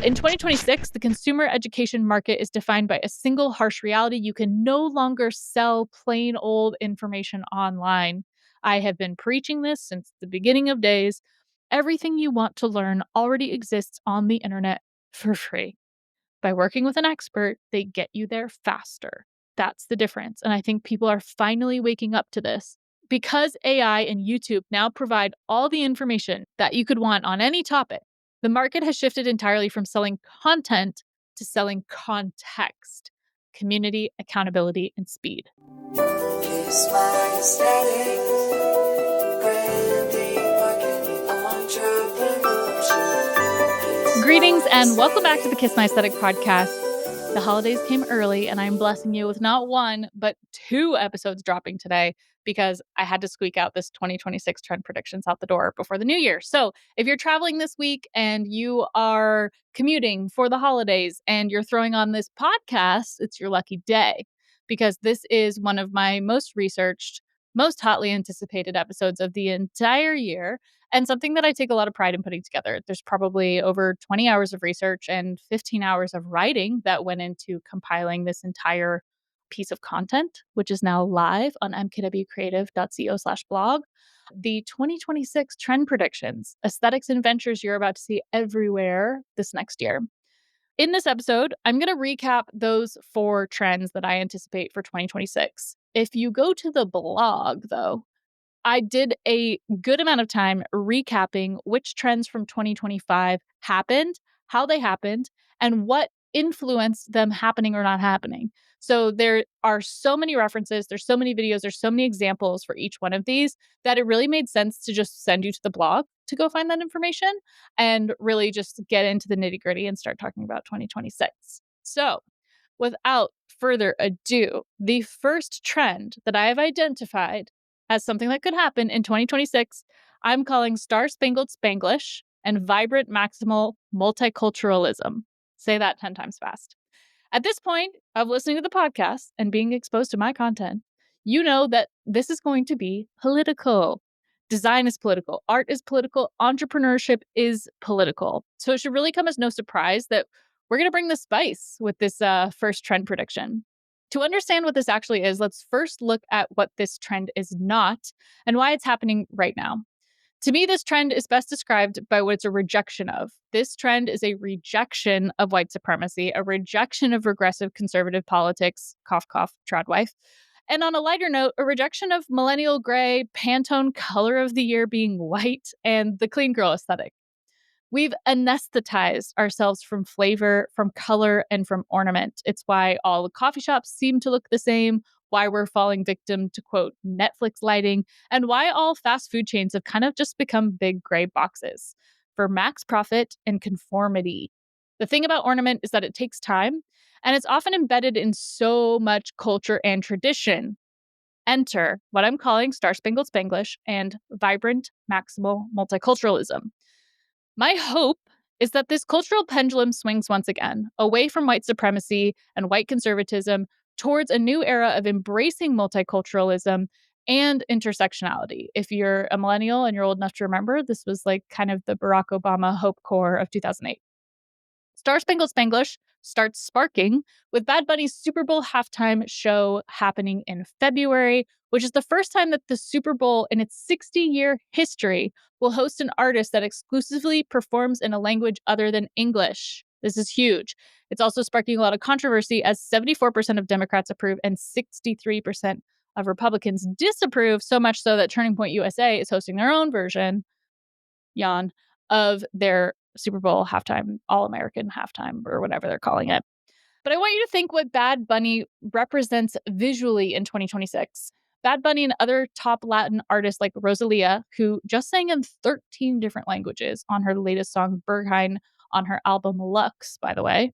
In 2026, the consumer education market is defined by a single harsh reality. You can no longer sell plain old information online. I have been preaching this since the beginning of days. Everything you want to learn already exists on the internet for free. By working with an expert, they get you there faster. That's the difference. And I think people are finally waking up to this. Because AI and YouTube now provide all the information that you could want on any topic, the market has shifted entirely from selling content to selling context, community, accountability, and speed. Kiss my aesthetic, branding, marketing, entrepreneurship. Greetings and welcome back to the Kiss My Aesthetic podcast. The holidays came early and I'm blessing you with not one, but 2 episodes dropping today because I had to squeak out this 2026 trend predictions out the door before the new year. So if you're traveling this week and you are commuting for the holidays and you're throwing on this podcast, it's your lucky day because this is one of my most researched, most hotly anticipated episodes of the entire year. And something that I take a lot of pride in putting together. There's probably over 20 hours of research and 15 hours of writing that went into compiling this entire piece of content, which is now live on mkwcreative.co/blog. The 2026 trend predictions, aesthetics and ventures you're about to see everywhere this next year. In this episode, I'm going to recap those 4 trends that I anticipate for 2026. If you go to the blog, though, I did a good amount of time recapping which trends from 2025 happened, how they happened, and what influenced them happening or not happening. So there are so many references, there's so many videos, there's so many examples for each one of these that it really made sense to just send you to the blog to go find that information and really just get into the nitty-gritty and start talking about 2026. So without further ado, the first trend that I have identified as something that could happen in 2026, I'm calling Star-Spangled Spanglish and vibrant maximal multiculturalism. Say that 10 times fast. At this point of listening to the podcast and being exposed to my content, you know that this is going to be political. Design is political. Art is political. Entrepreneurship is political. So it should really come as no surprise that we're going to bring the spice with this first trend prediction. To understand what this actually is, let's first look at what this trend is not and why it's happening right now. To me, this trend is best described by what it's a rejection of. This trend is a rejection of white supremacy, a rejection of regressive conservative politics, cough, cough, tradwife. And on a lighter note, a rejection of millennial gray, Pantone color of the year being white, and the clean girl aesthetic. We've anesthetized ourselves from flavor, from color, and from ornament. It's why all the coffee shops seem to look the same, why we're falling victim to, quote, Netflix lighting, and why all fast food chains have kind of just become big gray boxes for max profit and conformity. The thing about ornament is that it takes time, and it's often embedded in so much culture and tradition. Enter what I'm calling Star-Spangled Spanglish and vibrant maximal multiculturalism. My hope is that this cultural pendulum swings once again, away from white supremacy and white conservatism towards a new era of embracing multiculturalism and intersectionality. If you're a millennial and you're old enough to remember, this was like kind of the Barack Obama Hope Corps of 2008. Star-Spangled Spanglish starts sparking with Bad Bunny's Super Bowl halftime show happening in February, which is the first time that the Super Bowl in its 60-year history will host an artist that exclusively performs in a language other than English. This is huge. It's also sparking a lot of controversy as 74% of Democrats approve and 63% of Republicans disapprove, so much so that Turning Point USA is hosting their own version, yawn, of their Super Bowl halftime, All-American halftime, or whatever they're calling it. But I want you to think what Bad Bunny represents visually in 2026. Bad Bunny and other top Latin artists like Rosalia, who just sang in 13 different languages on her latest song, Berghain, on her album Lux, by the way,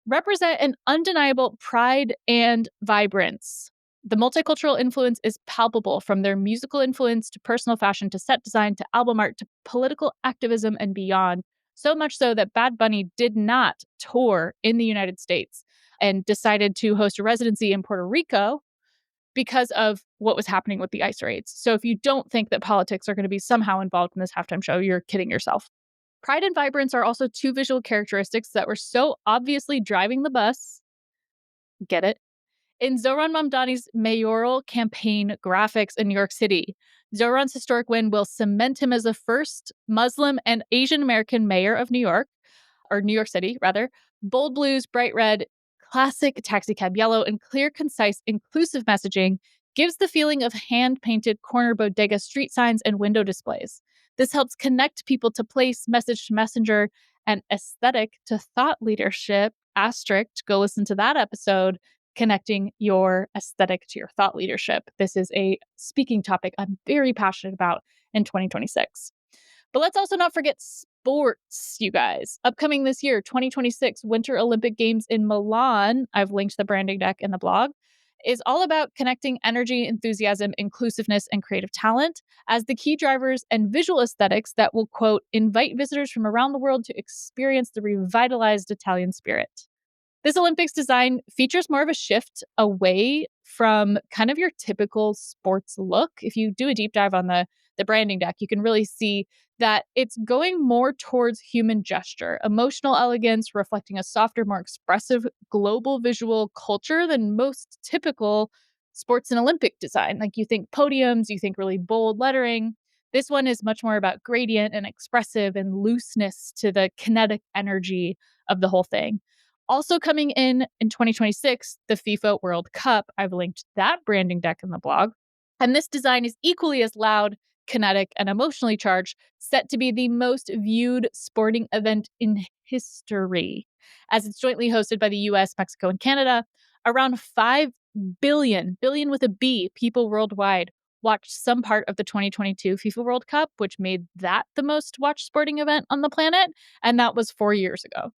represent an undeniable pride and vibrance. The multicultural influence is palpable, from their musical influence to personal fashion to set design to album art to political activism and beyond. So much so that Bad Bunny did not tour in the United States and decided to host a residency in Puerto Rico because of what was happening with the ICE raids. So if you don't think that politics are going to be somehow involved in this halftime show, you're kidding yourself. Pride and vibrance are also two visual characteristics that were so obviously driving the bus. Get it? In Zohran Mamdani's mayoral campaign graphics in New York City. Zohran's historic win will cement him as the first Muslim and Asian American mayor of New York, or New York City, rather. Bold blues, bright red, classic taxicab yellow, and clear, concise, inclusive messaging gives the feeling of hand-painted corner bodega street signs and window displays. This helps connect people to place, message to messenger, and aesthetic to thought leadership. Asterisk, go listen to that episode, connecting your aesthetic to your thought leadership. This is a speaking topic I'm very passionate about in 2026. But let's also not forget sports, you guys. Upcoming this year, 2026 Winter Olympic Games in Milan, I've linked the branding deck in the blog, is all about connecting energy, enthusiasm, inclusiveness, and creative talent as the key drivers and visual aesthetics that will, quote, invite visitors from around the world to experience the revitalized Italian spirit. This Olympics design features more of a shift away from kind of your typical sports look. If you do a deep dive on the branding deck, you can really see that it's going more towards human gesture, emotional elegance, reflecting a softer, more expressive global visual culture than most typical sports and Olympic design. Like you think podiums, you think really bold lettering. This one is much more about gradient and expressive and looseness to the kinetic energy of the whole thing. Also coming in 2026, the FIFA World Cup. I've linked that branding deck in the blog. And this design is equally as loud, kinetic, and emotionally charged, set to be the most viewed sporting event in history. As it's jointly hosted by the US, Mexico, and Canada, around 5 billion with a B, people worldwide watched some part of the 2022 FIFA World Cup, which made that the most watched sporting event on the planet. And that was 4 years ago.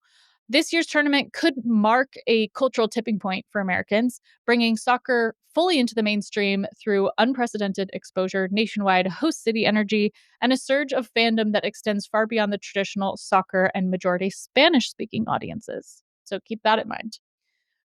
This year's tournament could mark a cultural tipping point for Americans, bringing soccer fully into the mainstream through unprecedented exposure, nationwide host city energy, and a surge of fandom that extends far beyond the traditional soccer and majority Spanish-speaking audiences. So keep that in mind.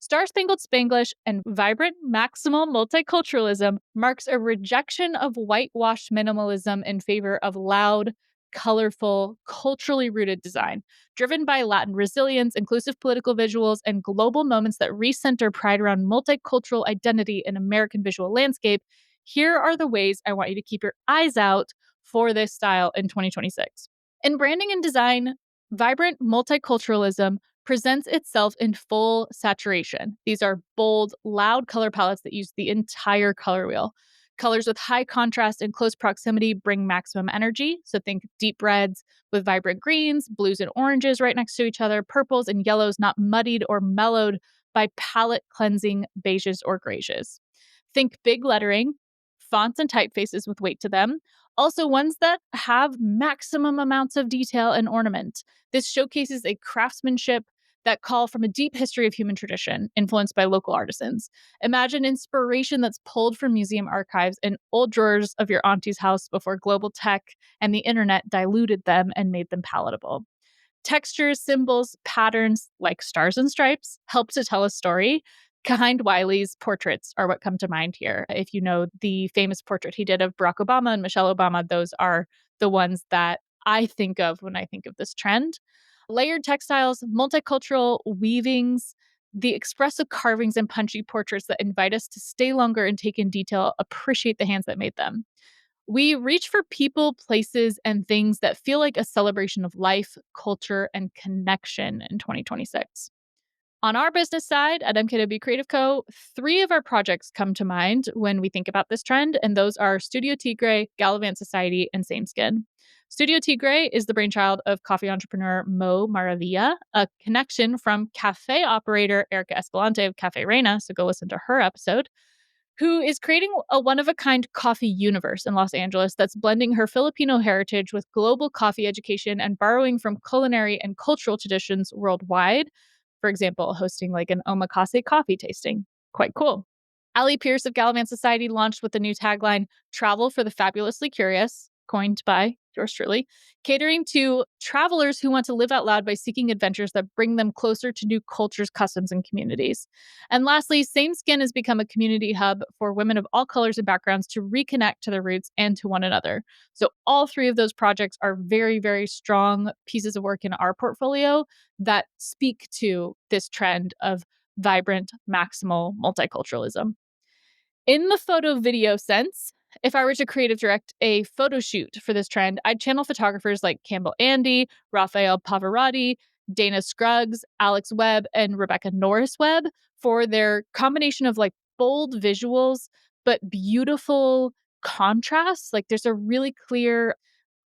Star-Spangled Spanglish and vibrant maximal multiculturalism marks a rejection of whitewashed minimalism in favor of loud, colorful, culturally rooted design, driven by Latin resilience, inclusive political visuals, and global moments that recenter pride around multicultural identity in American visual landscape. Here are the ways I want you to keep your eyes out for this style in 2026. In branding and design, vibrant multiculturalism presents itself in full saturation. These are bold, loud color palettes that use the entire color wheel. Colors with high contrast and close proximity bring maximum energy. So think deep reds with vibrant greens, blues and oranges right next to each other, purples and yellows not muddied or mellowed by palette cleansing beiges or grays. Think big lettering, fonts and typefaces with weight to them. Also ones that have maximum amounts of detail and ornament. This showcases a craftsmanship that call from a deep history of human tradition, influenced by local artisans. Imagine inspiration that's pulled from museum archives and old drawers of your auntie's house before global tech and the internet diluted them and made them palatable. Textures, symbols, patterns like stars and stripes help to tell a story. Kind Wiley's portraits are what come to mind here. If you know the famous portrait he did of Barack Obama and Michelle Obama, those are the ones that I think of when I think of this trend. Layered textiles, multicultural weavings, the expressive carvings and punchy portraits that invite us to stay longer and take in detail, appreciate the hands that made them. We reach for people, places, and things that feel like a celebration of life, culture, and connection in 2026. On our business side at MKW Creative Co., 3 of our projects come to mind when we think about this trend, and those are Studio Tigre, Gallivant Society, and Same Skin. Studio Tigre is the brainchild of coffee entrepreneur Mo Maravilla, a connection from cafe operator Erica Escalante of Cafe Reina, so go listen to her episode, who is creating a one-of-a-kind coffee universe in Los Angeles that's blending her Filipino heritage with global coffee education and borrowing from culinary and cultural traditions worldwide. For example, hosting like an omakase coffee tasting. Quite cool. Allie Pierce of Gallivant Society launched with the new tagline, Travel for the Fabulously Curious, coined by yours truly, catering to travelers who want to live out loud by seeking adventures that bring them closer to new cultures, customs, and communities. And lastly, Same Skin has become a community hub for women of all colors and backgrounds to reconnect to their roots and to one another. So all three of those projects are very, very strong pieces of work in our portfolio that speak to this trend of vibrant, maximal multiculturalism. In the photo video sense, if I were to creative direct a photo shoot for this trend, I'd channel photographers like Campbell Andy, Raphael Pavarotti, Dana Scruggs, Alex Webb, and Rebecca Norris Webb for their combination of like bold visuals, but beautiful contrasts. Like there's a really clear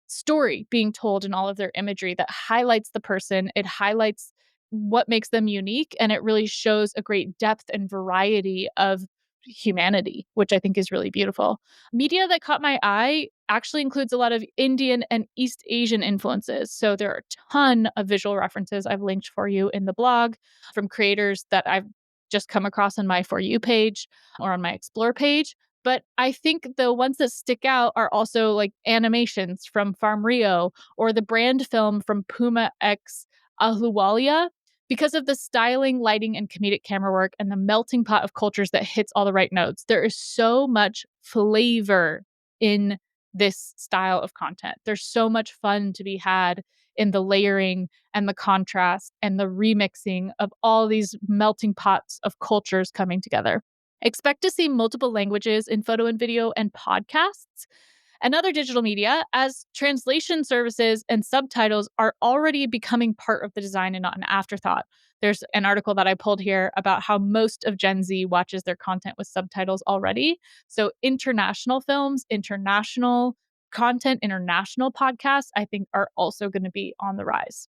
story being told in all of their imagery that highlights the person. It highlights what makes them unique, and it really shows a great depth and variety of humanity, which I think is really beautiful. Media that caught my eye actually includes a lot of Indian and East Asian influences. So there are a ton of visual references I've linked for you in the blog from creators that I've just come across on my For You page or on my Explore page. But I think the ones that stick out are also like animations from Farm Rio or the brand film from Puma X Ahluwalia because of the styling, lighting, and comedic camera work and the melting pot of cultures that hits all the right notes. There is so much flavor in this style of content. There's so much fun to be had in the layering and the contrast and the remixing of all these melting pots of cultures coming together. Expect to see multiple languages in photo and video and podcasts and other digital media, as translation services and subtitles are already becoming part of the design and not an afterthought. There's an article that I pulled here about how most of Gen Z watches their content with subtitles already. So international films, international content, international podcasts, I think are also going to be on the rise.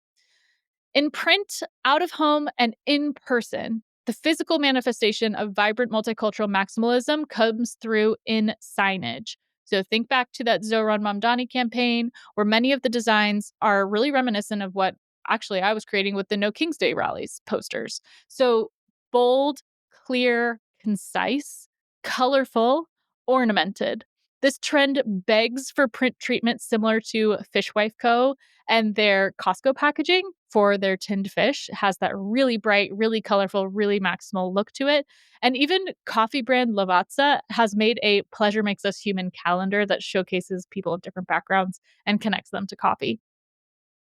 In print, out of home, and in person, the physical manifestation of vibrant multicultural maximalism comes through in signage. So think back to that Zohran Mamdani campaign, where many of the designs are really reminiscent of what actually I was creating with the No King's Day rallies posters. So bold, clear, concise, colorful, ornamented. This trend begs for print treatment similar to Fishwife Co. and their Costco packaging for their tinned fish. It has that really bright, really colorful, really maximal look to it. And even coffee brand Lavazza has made a Pleasure Makes Us Human calendar that showcases people of different backgrounds and connects them to coffee.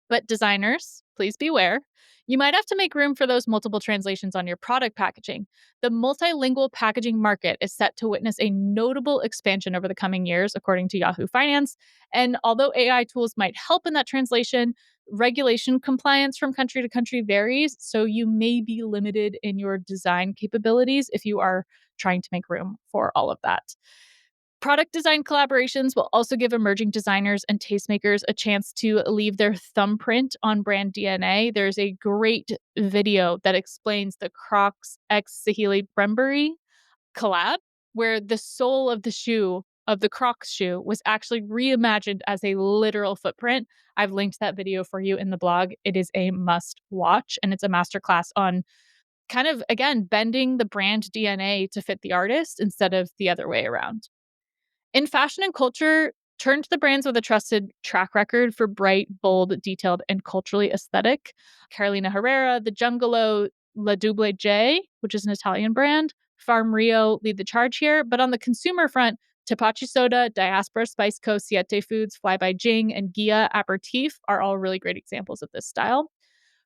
But designers, please beware. You might have to make room for those multiple translations on your product packaging. The multilingual packaging market is set to witness a notable expansion over the coming years, according to Yahoo Finance. And although AI tools might help in that translation, regulation compliance from country to country varies. So you may be limited in your design capabilities if you are trying to make room for all of that. Product design collaborations will also give emerging designers and tastemakers a chance to leave their thumbprint on brand DNA. There's a great video that explains the Crocs x Sahili Brembury collab, where the sole of the shoe, of the Crocs shoe, was actually reimagined as a literal footprint. I've linked that video for you in the blog. It is a must watch, and it's a masterclass on kind of, again, bending the brand DNA to fit the artist instead of the other way around. In fashion and culture, turn to the brands with a trusted track record for bright, bold, detailed, and culturally aesthetic. Carolina Herrera, The Jungalo, La Double J, which is an Italian brand. Farm Rio lead the charge here. But on the consumer front, Tapachi Soda, Diaspora Spice Co., Siete Foods, Fly by Jing, and Gia Aperitif are all really great examples of this style.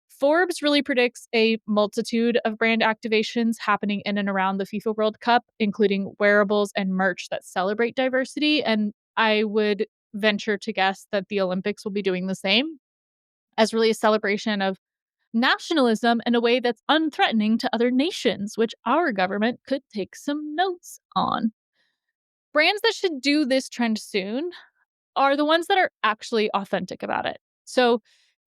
Forbes really predicts a multitude of brand activations happening in and around the FIFA World Cup, including wearables and merch that celebrate diversity. And I would venture to guess that the Olympics will be doing the same, as really a celebration of nationalism in a way that's unthreatening to other nations, which our government could take some notes on. Brands that should do this trend soon are the ones that are actually authentic about it. So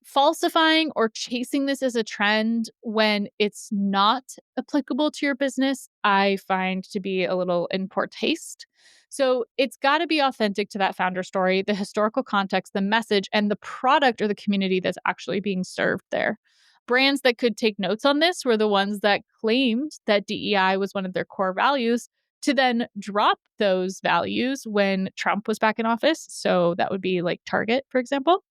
falsifying or chasing this as a trend when it's not applicable to your business, I find to be a little in poor taste. So it's got to be authentic to that founder story, the historical context, the message, and the product or the community that's actually being served there. Brands that could take notes on this were the ones that claimed that DEI was one of their core values, to then drop those values when Trump was back in office. So that would be like Target, for example.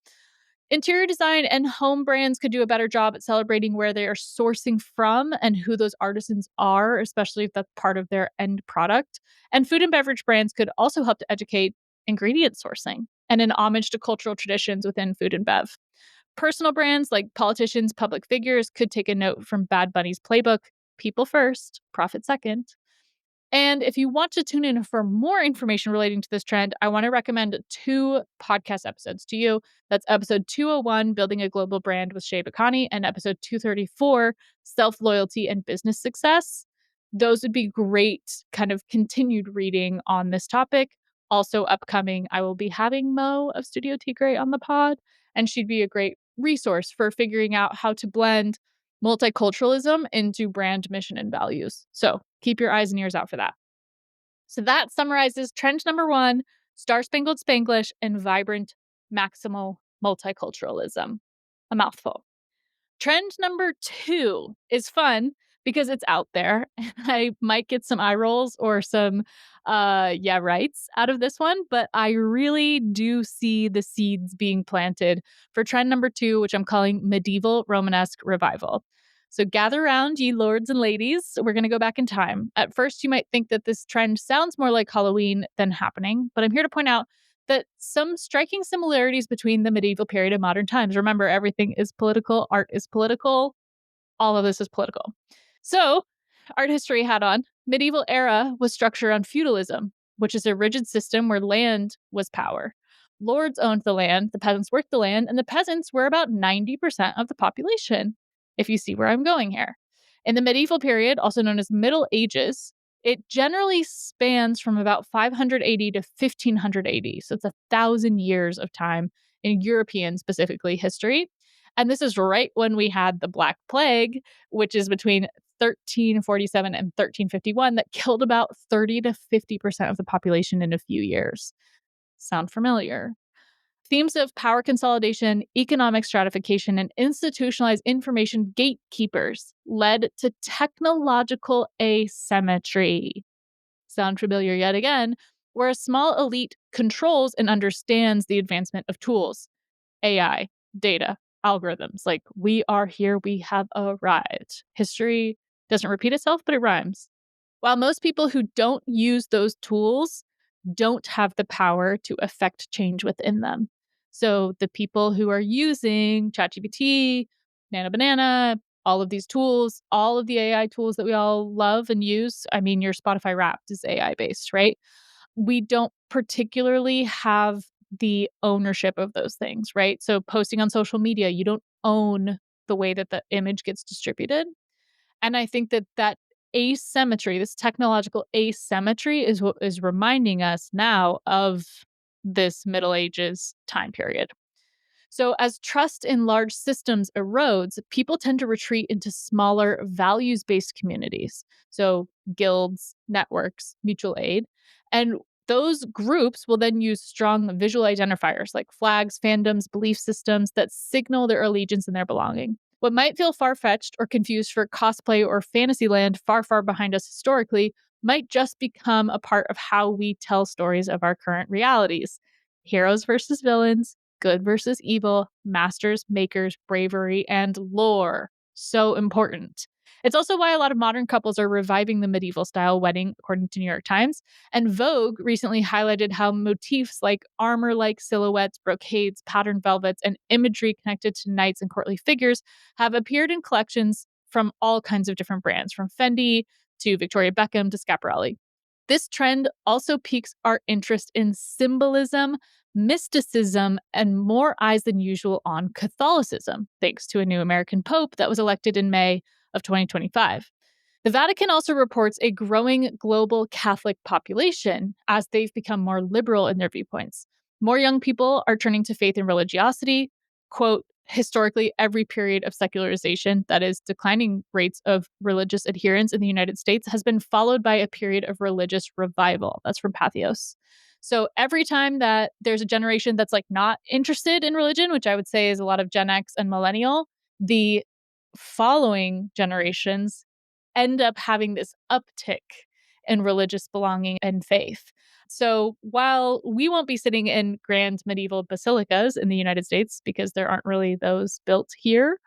Interior design and home brands could do a better job at celebrating where they are sourcing from and who those artisans are, especially if that's part of their end product. And food and beverage brands could also help to educate ingredient sourcing and an homage to cultural traditions within food and bev. Personal brands like politicians, public figures could take a note from Bad Bunny's playbook: people first, profit second. And if you want to tune in for more information relating to this trend, I want to recommend 2 podcast episodes to you. That's episode 201, Building a Global Brand with Shay Bakani, and episode 234, Self-Loyalty and Business Success. Those would be great kind of continued reading on this topic. Also upcoming, I will be having Mo of Studio Tigre on the pod, and she'd be a great resource for figuring out how to blend multiculturalism into brand mission and values. So keep your eyes and ears out for that. So that summarizes trend number 1, Star-Spangled Spanglish and vibrant maximal multiculturalism. A mouthful. Trend number 2 is fun because it's out there. I might get some eye rolls or some yeah rights out of this one, but I really do see the seeds being planted for trend number 2, which I'm calling medieval Romanesque revival. So gather around, ye lords and ladies. We're going to go back in time. At first, you might think that this trend sounds more like Halloween than happening, but I'm here to point out that some striking similarities between the medieval period and modern times. Remember, everything is political, art is political, all of this is political. So, art history hat on, medieval era was structured on feudalism, which is a rigid system where land was power. Lords owned the land, the peasants worked the land, and the peasants were about 90% of the population, if you see where I'm going here. In the medieval period, also known as Middle Ages, it generally spans from about 500 AD to 1500 AD. So it's 1,000 years of time in European, specifically, history. And this is right when we had the Black Plague, which is between 1347 and 1351, that killed about 30 to 50% of the population in a few years. Sound familiar? Themes of power consolidation, economic stratification, and institutionalized information gatekeepers led to technological asymmetry. Sound familiar yet again? Where a small elite controls and understands the advancement of tools, AI, data, algorithms. Like, we are here, we have arrived. History doesn't repeat itself, but it rhymes. While most people who don't use those tools don't have the power to affect change within them. So the people who are using ChatGPT, Nana Banana, all of these tools, all of the AI tools that we all love and use, I mean, your Spotify Wrapped is AI based, right? We don't particularly have the ownership of those things, right? So posting on social media, you don't own the way that the image gets distributed. And I think that asymmetry, this technological asymmetry, is what is reminding us now of this Middle Ages time period. So, as trust in large systems erodes, people tend to retreat into smaller, values based communities. So, guilds, networks, mutual aid. And those groups will then use strong visual identifiers like flags, fandoms, belief systems that signal their allegiance and their belonging. What might feel far fetched or confused for cosplay or fantasy land far, far behind us historically might just become a part of how we tell stories of our current realities. Heroes versus villains, good versus evil, masters, makers, bravery, and lore. So important. It's also why a lot of modern couples are reviving the medieval style wedding, according to New York Times. And Vogue recently highlighted how motifs like armor like silhouettes, brocades, patterned velvets, and imagery connected to knights and courtly figures have appeared in collections from all kinds of different brands, from Fendi to Victoria Beckham to Schiaparelli. This trend also piques our interest in symbolism, mysticism, and more eyes than usual on Catholicism, thanks to a new American pope that was elected in May of 2025. The Vatican also reports a growing global Catholic population as they've become more liberal in their viewpoints. More young people are turning to faith and religiosity. Quote, historically, every period of secularization, that is, declining rates of religious adherence in the United States, has been followed by a period of religious revival. That's from Patheos. So every time that there's a generation that's like not interested in religion, which I would say is a lot of Gen X and millennial, the following generations end up having this uptick in religious belonging and faith. So while we won't be sitting in grand medieval basilicas in the United States because there aren't really those built here,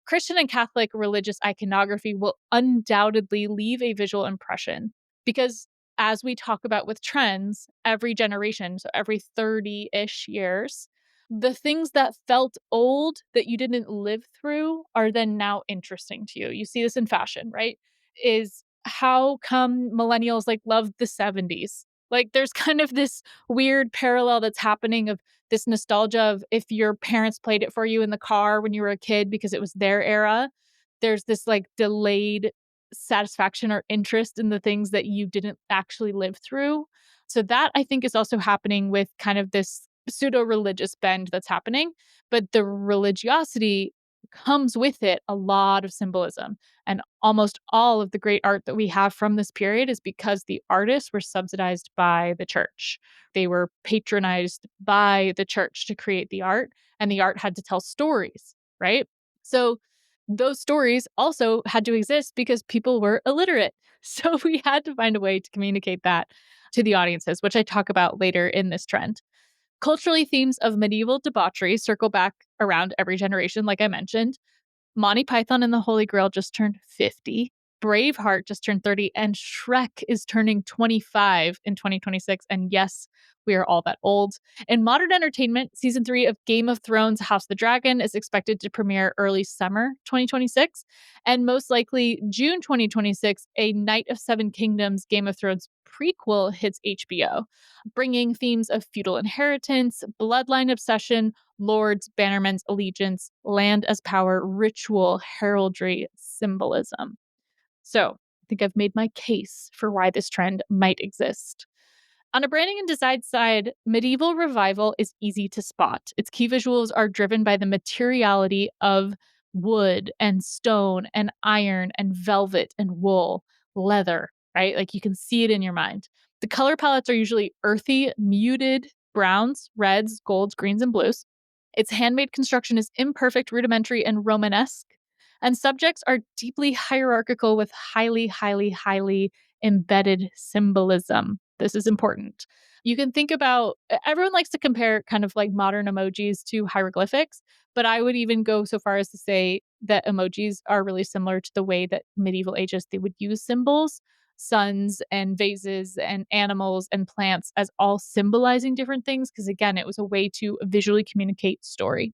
Christian and Catholic religious iconography will undoubtedly leave a visual impression because, as we talk about with trends, every generation, so every 30-ish years, the things that felt old that you didn't live through are then now interesting to you. You see this in fashion, right? Is how come millennials like love the 70s? Like there's kind of this weird parallel that's happening of this nostalgia of if your parents played it for you in the car when you were a kid because it was their era, there's this like delayed satisfaction or interest in the things that you didn't actually live through. So that I think is also happening with kind of this pseudo religious bend that's happening, but the religiosity comes with it a lot of symbolism. And almost all of the great art that we have from this period is because the artists were subsidized by the church. They were patronized by the church to create the art, and the art had to tell stories, right? So those stories also had to exist because people were illiterate. So we had to find a way to communicate that to the audiences, which I talk about later in this trend. Culturally, themes of medieval debauchery circle back around every generation, like I mentioned. Monty Python and the Holy Grail just turned 50. Braveheart just turned 30, and Shrek is turning 25 in 2026. And yes, we are all that old. In modern entertainment, season 3 of Game of Thrones House of the Dragon is expected to premiere early summer 2026. And most likely June 2026, a Knight of Seven Kingdoms Game of Thrones prequel hits HBO, bringing themes of feudal inheritance, bloodline obsession, lords, bannermen's allegiance, land as power, ritual, heraldry, symbolism. So I think I've made my case for why this trend might exist. On a branding and design side, medieval revival is easy to spot. Its key visuals are driven by the materiality of wood and stone and iron and velvet and wool, leather, right? Like you can see it in your mind. The color palettes are usually earthy, muted browns, reds, golds, greens, and blues. Its handmade construction is imperfect, rudimentary, and Romanesque. And subjects are deeply hierarchical with highly embedded symbolism. This is important. You can think about everyone likes to compare kind of like modern emojis to hieroglyphics, but I would even go so far as to say that emojis are really similar to the way that medieval ages they would use symbols, suns and vases and animals and plants as all symbolizing different things because again, it was a way to visually communicate story.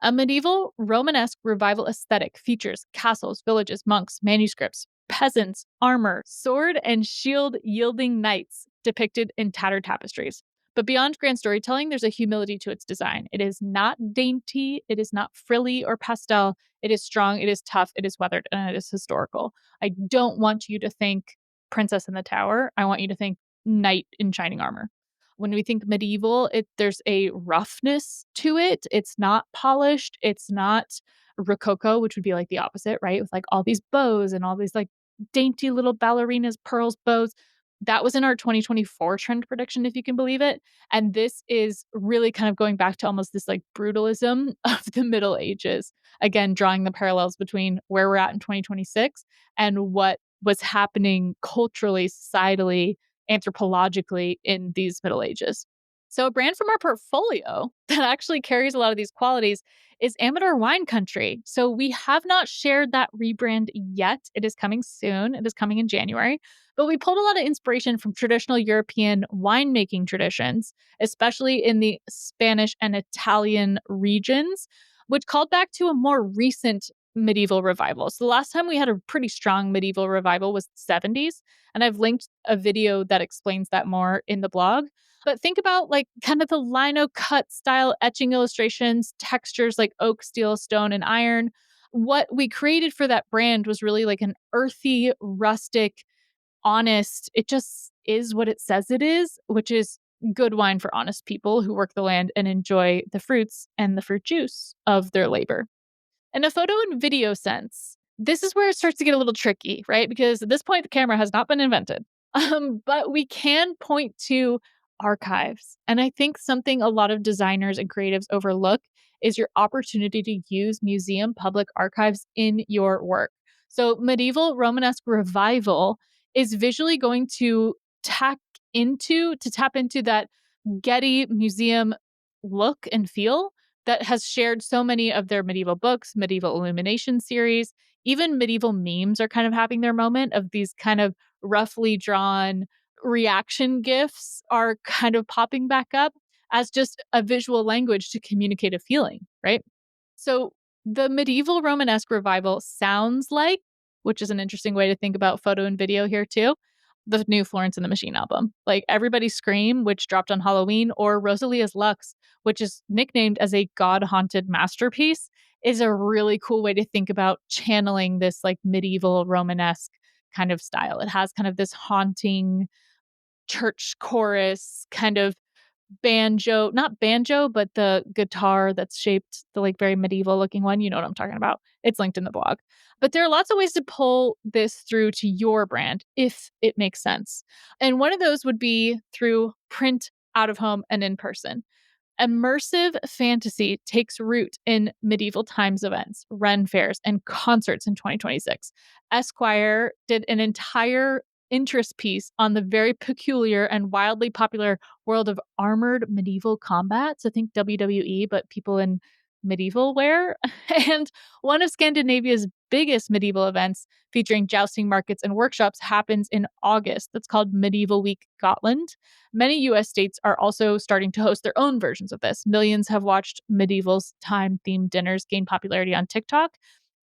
A medieval Romanesque revival aesthetic features castles, villages, monks, manuscripts, peasants, armor, sword, and shield yielding knights depicted in tattered tapestries. But beyond grand storytelling, there's a humility to its design. It is not dainty, it is not frilly or pastel. It is strong, it is tough, it is weathered, and it is historical. I don't want you to think Princess in the Tower. I want you to think knight in shining armor. When we think medieval, there's a roughness to it. It's not polished. It's not rococo, which would be like the opposite, right? With like all these bows and all these like dainty little ballerinas, pearls, bows. That was in our 2024 trend prediction, if you can believe it. And this is really kind of going back to almost this like brutalism of the Middle Ages. Again, drawing the parallels between where we're at in 2026 and what was happening culturally, societally, anthropologically in these Middle Ages. So a brand from our portfolio that actually carries a lot of these qualities is Amador Wine Country. So we have not shared that rebrand yet. It is coming soon. It is coming in January. But we pulled a lot of inspiration from traditional European winemaking traditions, especially in the Spanish and Italian regions, which called back to a more recent medieval revival. So the last time we had a pretty strong medieval revival was the 70s. And I've linked a video that explains that more in the blog. But think about like kind of the lino cut style etching illustrations, textures like oak, steel, stone, and iron. What we created for that brand was really like an earthy, rustic, honest, it just is what it says it is, which is good wine for honest people who work the land and enjoy the fruits and the fruit juice of their labor. In a photo and video sense, this is where it starts to get a little tricky, right? Because at this point, the camera has not been invented. But we can point to archives. And I think something a lot of designers and creatives overlook is your opportunity to use museum public archives in your work. So medieval Romanesque revival is visually going to tap into that Getty Museum look and feel that has shared so many of their medieval books, medieval illumination series, even medieval memes are kind of having their moment of these kind of roughly drawn reaction gifs are kind of popping back up as just a visual language to communicate a feeling, right? So the medieval Romanesque revival sounds like, which is an interesting way to think about photo and video here too, the new Florence and the Machine album. Like Everybody's Scream, which dropped on Halloween, or Rosalia's Lux, which is nicknamed as a god-haunted masterpiece, is a really cool way to think about channeling this like medieval Romanesque kind of style. It has kind of this haunting church chorus kind of banjo, not banjo, but the guitar that's shaped the like very medieval looking one. You know what I'm talking about. It's linked in the blog. But there are lots of ways to pull this through to your brand if it makes sense. And one of those would be through print, out of home, and in person. Immersive fantasy takes root in medieval times events, Ren fairs, and concerts in 2026. Esquire did an entire interest piece on the very peculiar and wildly popular world of armored medieval combat. So think WWE, but people in medieval wear. And one of Scandinavia's biggest medieval events featuring jousting markets and workshops happens in August. That's called Medieval Week Gotland. Many US states are also starting to host their own versions of this. Millions have watched medieval time themed dinners gain popularity on TikTok.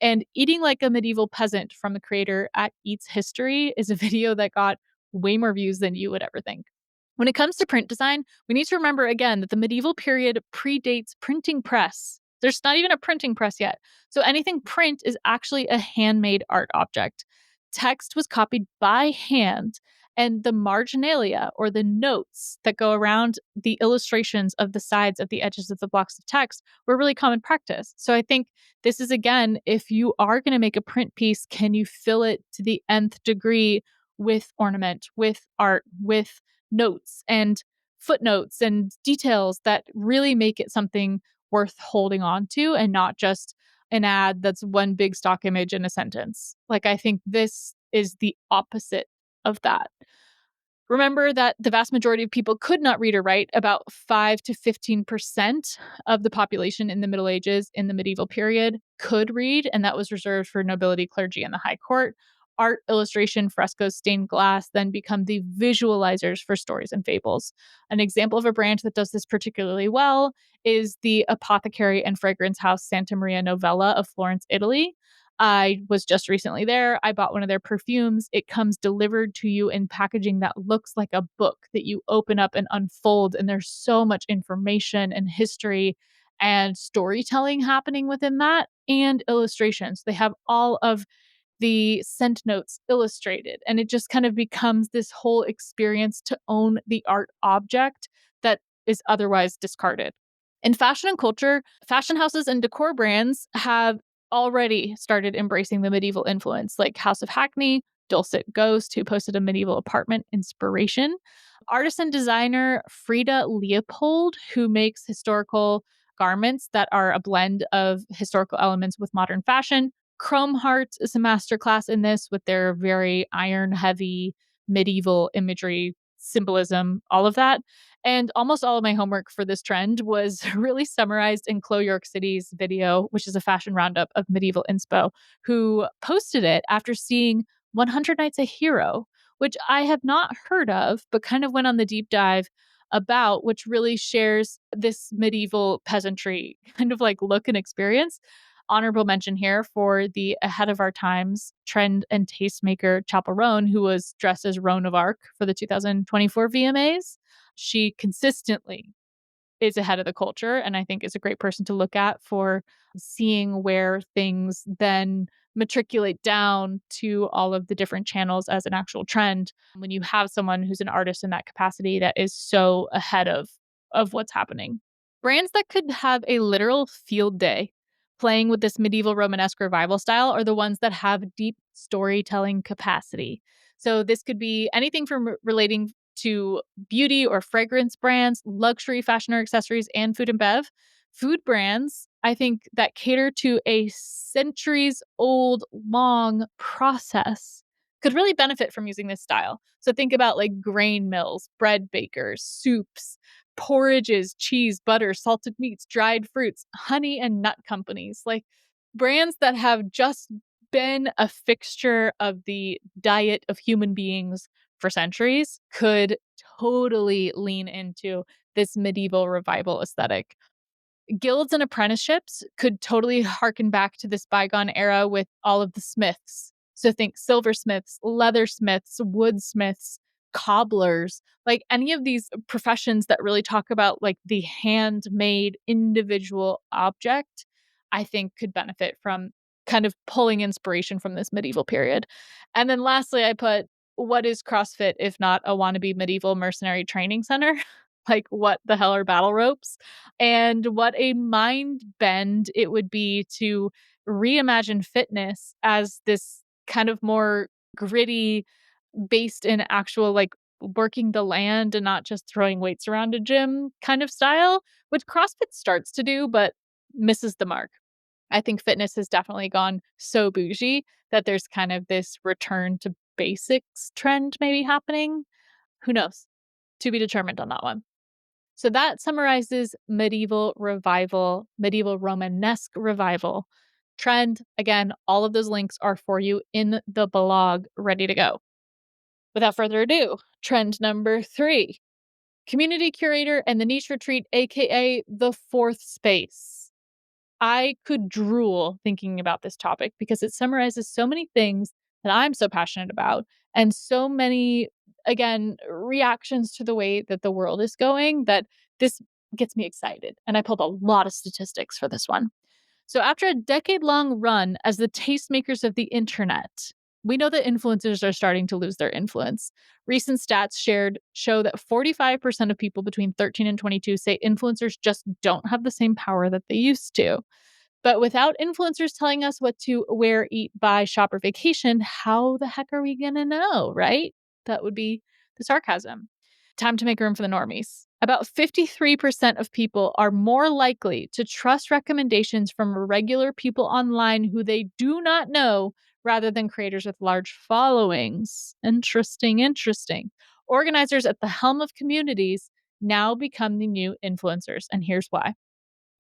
And Eating Like a Medieval Peasant from the creator at Eats History is a video that got way more views than you would ever think. When it comes to print design, we need to remember again that the medieval period predates printing press. There's not even a printing press yet. So anything print is actually a handmade art object. Text was copied by hand, and the marginalia, or the notes that go around the illustrations of the sides of the edges of the blocks of text, were really common practice. So I think this is, again, if you are going to make a print piece, can you fill it to the nth degree with ornament, with art, with notes and footnotes and details that really make it something worth holding on to and not just an ad that's one big stock image in a sentence. Like, I think this is the opposite of that. Remember that the vast majority of people could not read or write. About 5 to 15% of the population in the Middle Ages in the medieval period could read, and that was reserved for nobility, clergy, and the high court. Art, illustration, frescoes, stained glass then become the visualizers for stories and fables. An example of a brand that does this particularly well is the apothecary and fragrance house Santa Maria Novella of Florence, Italy. I was just recently there. I bought one of their perfumes. It comes delivered to you in packaging that looks like a book that you open up and unfold. And there's so much information and history and storytelling happening within that, and illustrations. They have all of the scent notes illustrated, and it just kind of becomes this whole experience to own the art object that is otherwise discarded. In fashion and culture, fashion houses and decor brands have already started embracing the medieval influence, like House of Hackney, Dulcet Ghost, who posted a medieval apartment inspiration. Artist and designer Frida Leopold, who makes historical garments that are a blend of historical elements with modern fashion. Chrome Heart is a masterclass in this with their very iron heavy medieval imagery, symbolism, all of that. And almost all of my homework for this trend was really summarized in Chloe York City's video, which is a fashion roundup of medieval inspo, who posted it after seeing 100 Nights a Hero, which I have not heard of, but kind of went on the deep dive about, which really shares this medieval peasantry kind of like look and experience. Honorable mention here for the ahead of our times trend and tastemaker Chapel Roan, who was dressed as Roan of Arc for the 2024 VMAs. She consistently is ahead of the culture, and I think is a great person to look at for seeing where things then matriculate down to all of the different channels as an actual trend. When you have someone who's an artist in that capacity that is so ahead of what's happening. Brands that could have a literal field day playing with this medieval Romanesque revival style are the ones that have deep storytelling capacity. So this could be anything from relating to beauty or fragrance brands, luxury fashion or accessories, and food and bev. Food brands, I think, that cater to a centuries old long process could really benefit from using this style. So think about like grain mills, bread bakers, soups, porridges, cheese, butter, salted meats, dried fruits, honey and nut companies, like brands that have just been a fixture of the diet of human beings for centuries could totally lean into this medieval revival aesthetic. Guilds and apprenticeships could totally harken back to this bygone era with all of the smiths. So think silversmiths, leathersmiths, woodsmiths, cobblers, like any of these professions that really talk about like the handmade individual object, I think could benefit from kind of pulling inspiration from this medieval period. And then lastly, I put, what is CrossFit if not a wannabe medieval mercenary training center? Like, what the hell are battle ropes? And what a mind bend it would be to reimagine fitness as this kind of more gritty, based in actual like working the land and not just throwing weights around a gym kind of style, which CrossFit starts to do, but misses the mark. I think fitness has definitely gone so bougie that there's kind of this return to basics trend maybe happening. Who knows? To be determined on that one. So that summarizes medieval revival, medieval Romanesque revival trend. Again, all of those links are for you in the blog, ready to go. Without further ado, trend number 3, community curator and the niche retreat, aka the fourth space. I could drool thinking about this topic because it summarizes so many things that I'm so passionate about and so many, again, reactions to the way that the world is going that this gets me excited. And I pulled a lot of statistics for this one. So, after a decade-long run as the tastemakers of the internet, we know that influencers are starting to lose their influence. Recent stats shared show that 45% of people between 13 and 22 say influencers just don't have the same power that they used to. But without influencers telling us what to wear, eat, buy, shop, or vacation, how the heck are we going to know, right? That would be the sarcasm. Time to make room for the normies. About 53% of people are more likely to trust recommendations from regular people online who they do not know rather than creators with large followings. Interesting, interesting. Organizers at the helm of communities now become the new influencers. And here's why.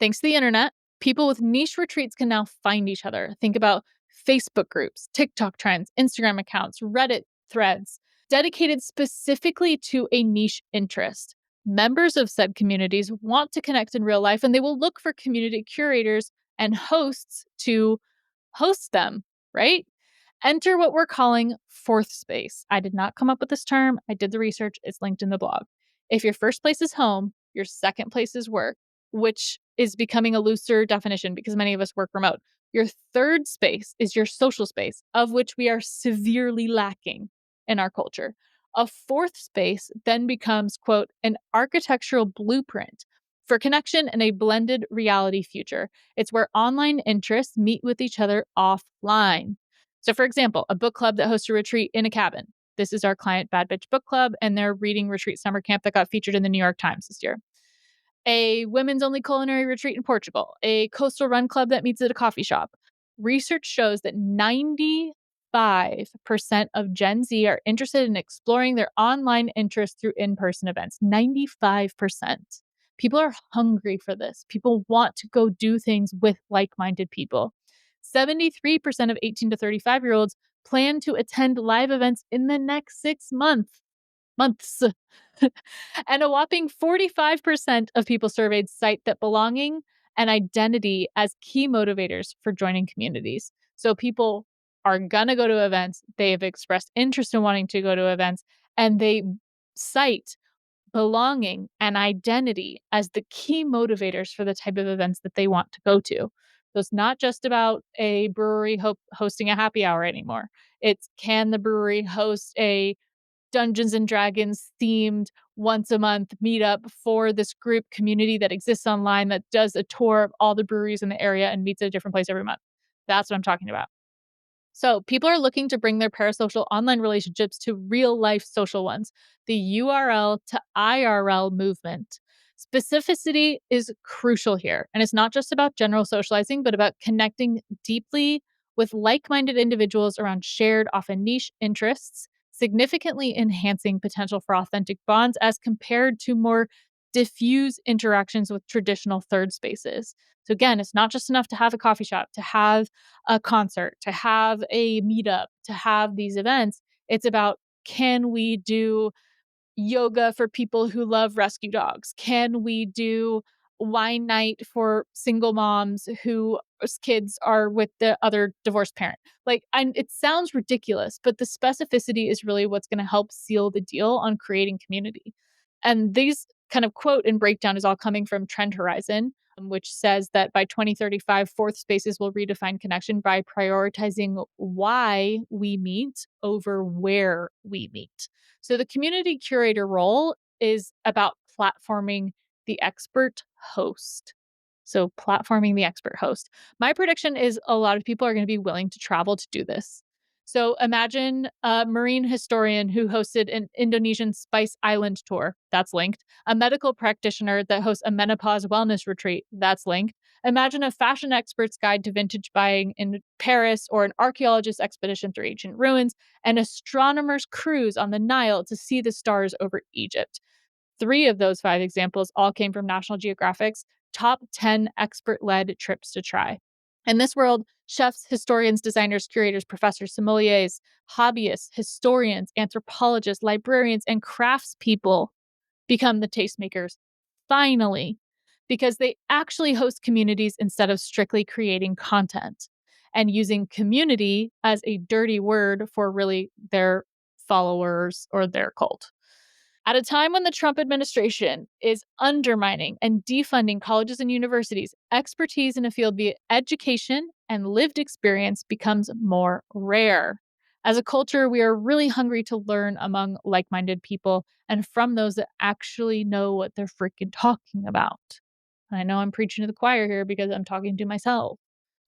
Thanks to the internet, people with niche retreats can now find each other. Think about Facebook groups, TikTok trends, Instagram accounts, Reddit threads dedicated specifically to a niche interest. Members of said communities want to connect in real life and they will look for community curators and hosts to host them, right? Enter what we're calling fourth space. I did not come up with this term. I did the research. It's linked in the blog. If your first place is home, your second place is work, which is becoming a looser definition because many of us work remote. Your third space is your social space, of which we are severely lacking in our culture. A fourth space then becomes, quote, an architectural blueprint for connection and a blended reality future. It's where online interests meet with each other offline. So, for example, a book club that hosts a retreat in a cabin. This is our client, Bad Bitch Book Club, and their reading retreat summer camp that got featured in the New York Times this year. A women's only culinary retreat in Portugal, a coastal run club that meets at a coffee shop. Research shows that 95% of Gen Z are interested in exploring their online interests through in-person events. 95%. People are hungry for this. People want to go do things with like-minded people. 73% of 18 to 35-year-olds plan to attend live events in the next 6 months. And a whopping 45% of people surveyed cite that belonging and identity as key motivators for joining communities. So people are going to go to events. They have expressed interest in wanting to go to events, and they cite belonging and identity as the key motivators for the type of events that they want to go to. So it's not just about a brewery hosting a happy hour anymore. It's, can the brewery host a Dungeons and Dragons themed once a month meetup for this group community that exists online that does a tour of all the breweries in the area and meets at a different place every month. That's what I'm talking about. So people are looking to bring their parasocial online relationships to real life social ones, the URL to IRL movement. Specificity is crucial here. And it's not just about general socializing, but about connecting deeply with like-minded individuals around shared, often niche interests, significantly enhancing potential for authentic bonds as compared to more diffuse interactions with traditional third spaces. So again, it's not just enough to have a coffee shop, to have a concert, to have a meetup, to have these events. It's about, can we do yoga for people who love rescue dogs? Can we do wine night for single moms whose kids are with the other divorced parent? It sounds ridiculous, but the specificity is really what's going to help seal the deal on creating community. And these kind of quote and breakdown is all coming from Trend Horizon, which says that by 2035, fourth spaces will redefine connection by prioritizing why we meet over where we meet. So the community curator role is about platforming the expert host. So platforming the expert host. My prediction is a lot of people are going to be willing to travel to do this. So imagine a marine historian who hosted an Indonesian Spice Island tour. That's linked. A medical practitioner that hosts a menopause wellness retreat. That's linked. Imagine a fashion expert's guide to vintage buying in Paris, or an archaeologist's expedition through ancient ruins, an astronomer's cruise on the Nile to see the stars over Egypt. 3 of those 5 examples all came from National Geographic's top 10 expert-led trips to try. In this world, chefs, historians, designers, curators, professors, sommeliers, hobbyists, historians, anthropologists, librarians, and craftspeople become the tastemakers, finally, because they actually host communities instead of strictly creating content and using community as a dirty word for really their followers or their cult. At a time when the Trump administration is undermining and defunding colleges and universities, expertise in a field via education and lived experience becomes more rare. As a culture, we are really hungry to learn among like-minded people and from those that actually know what they're freaking talking about. I know I'm preaching to the choir here because I'm talking to myself.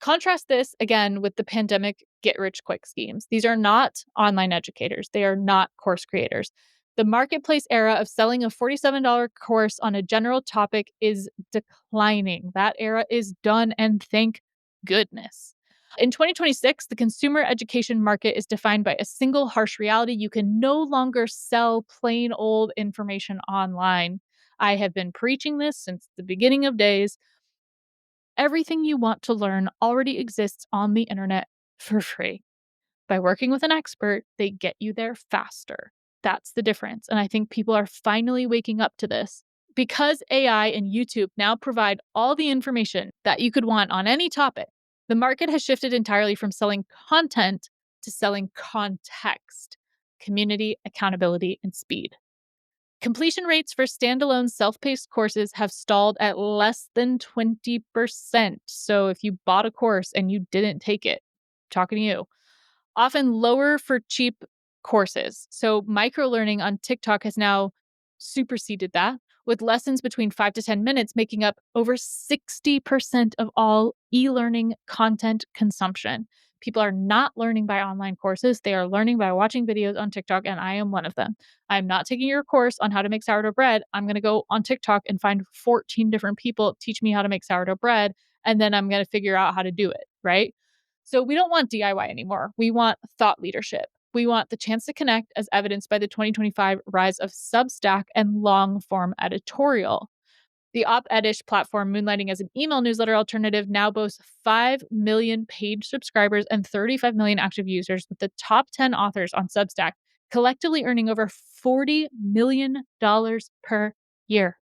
Contrast this again with the pandemic get-rich-quick schemes. These are not online educators. They are not course creators. The marketplace era of selling a $47 course on a general topic is declining. That era is done, and thank goodness. In 2026, the consumer education market is defined by a single harsh reality. You can no longer sell plain old information online. I have been preaching this since the beginning of days. Everything you want to learn already exists on the internet for free. By working with an expert, they get you there faster. That's the difference. And I think people are finally waking up to this. Because AI and YouTube now provide all the information that you could want on any topic, the market has shifted entirely from selling content to selling context, community, accountability, and speed. Completion rates for standalone self-paced courses have stalled at less than 20%. So if you bought a course and you didn't take it, talking to you. Often lower for cheap courses. So microlearning on TikTok has now superseded that, with lessons between 5 to 10 minutes making up over 60% of all e-learning content consumption. People are not learning by online courses. They are learning by watching videos on TikTok, and I am one of them. I'm not taking your course on how to make sourdough bread. I'm going to go on TikTok and find 14 different people teach me how to make sourdough bread, and then I'm going to figure out how to do it, right? So we don't want DIY anymore. We want thought leadership. We want the chance to connect, as evidenced by the 2025 rise of Substack and long-form editorial. The op-edish platform, moonlighting as an email newsletter alternative, now boasts 5 million paid subscribers and 35 million active users, with the top 10 authors on Substack collectively earning over $40 million per year.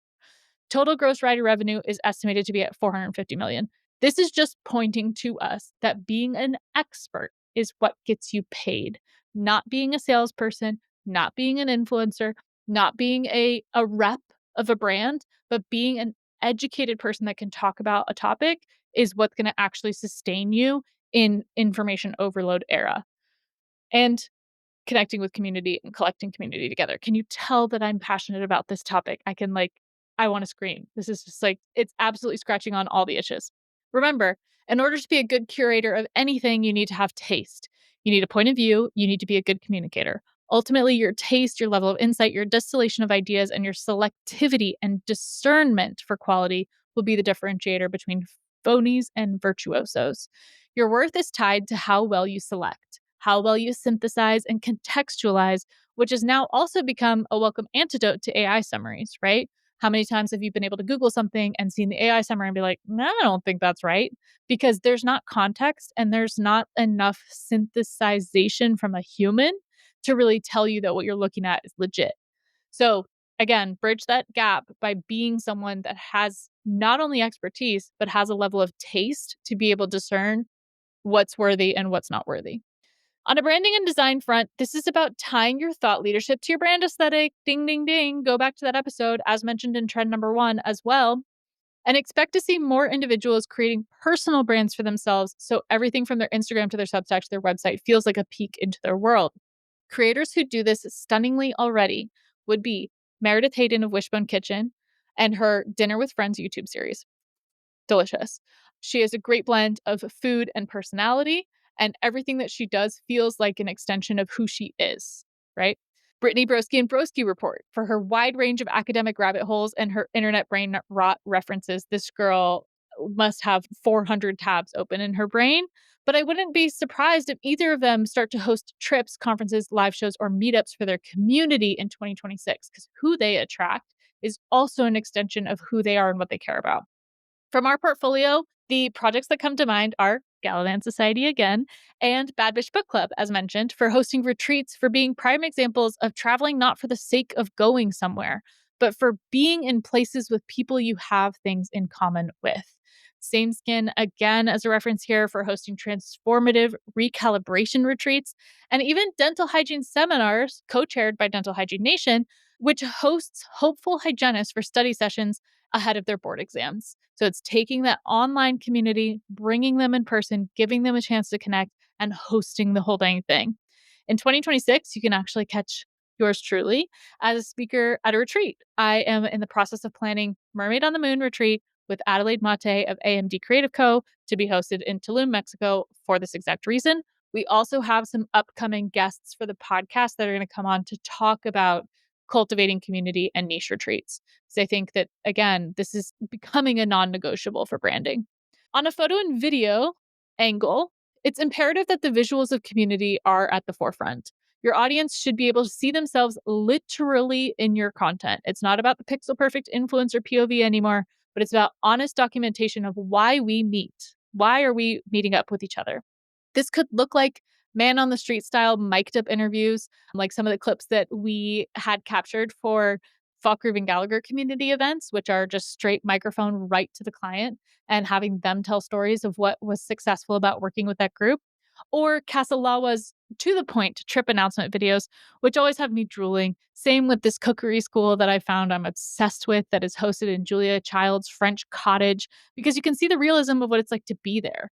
Total gross writer revenue is estimated to be at $450 million. This is just pointing to us that being an expert is what gets you paid, not being a salesperson, not being an influencer, not being a rep of a brand, but being an educated person that can talk about a topic is what's going to actually sustain you in information overload era. And connecting with community and collecting community together. Can you tell that I'm passionate about this topic? I want to scream. This is just it's absolutely scratching on all the itches. Remember, in order to be a good curator of anything, you need to have taste. You need a point of view. You need to be a good communicator. Ultimately, your taste, your level of insight, your distillation of ideas, and your selectivity and discernment for quality will be the differentiator between phonies and virtuosos. Your worth is tied to how well you select, how well you synthesize and contextualize, which has now also become a welcome antidote to AI summaries, right? How many times have you been able to Google something and seen the AI summary and be like, no, I don't think that's right? Because there's not context and there's not enough synthesization from a human to really tell you that what you're looking at is legit. So, again, bridge that gap by being someone that has not only expertise, but has a level of taste to be able to discern what's worthy and what's not worthy. On a branding and design front, this is about tying your thought leadership to your brand aesthetic. Ding, ding, ding. Go back to that episode, as mentioned in trend number 1 as well. And expect to see more individuals creating personal brands for themselves. So everything from their Instagram to their Substack to their website feels like a peek into their world. Creators who do this stunningly already would be Meredith Hayden of Wishbone Kitchen and her Dinner with Friends YouTube series. Delicious. She has a great blend of food and personality, and everything that she does feels like an extension of who she is, right? Brittany Broski and Broski Report for her wide range of academic rabbit holes and her internet brain rot references. This girl must have 400 tabs open in her brain, but I wouldn't be surprised if either of them start to host trips, conferences, live shows, or meetups for their community in 2026, because who they attract is also an extension of who they are and what they care about. From our portfolio, the projects that come to mind are Galavan Society again, and Bad Bitch Book Club, as mentioned, for hosting retreats, for being prime examples of traveling not for the sake of going somewhere, but for being in places with people you have things in common with. Same Skin, again, as a reference here for hosting transformative recalibration retreats, and even dental hygiene seminars, co-chaired by Dental Hygiene Nation, which hosts hopeful hygienists for study sessions ahead of their board exams. So it's taking that online community, bringing them in person, giving them a chance to connect, and hosting the whole dang thing. In 2026, you can actually catch yours truly as a speaker at a retreat. I am in the process of planning Mermaid on the Moon retreat with Adelaide Mate of AMD Creative Co. to be hosted in Tulum, Mexico for this exact reason. We also have some upcoming guests for the podcast that are going to come on to talk about cultivating community and niche retreats. So I think that, again, this is becoming a non-negotiable for branding. On a photo and video angle, it's imperative that the visuals of community are at the forefront. Your audience should be able to see themselves literally in your content. It's not about the pixel perfect influencer POV anymore, but it's about honest documentation of why we meet. Why are we meeting up with each other? This could look like man on the street style mic'd up interviews, like some of the clips that we had captured for Falkreeve and Gallagher community events, which are just straight microphone right to the client and having them tell stories of what was successful about working with that group. Or Casalawa's to the point trip announcement videos, which always have me drooling. Same with this cookery school that I found I'm obsessed with that is hosted in Julia Child's French cottage, because you can see the realism of what it's like to be there.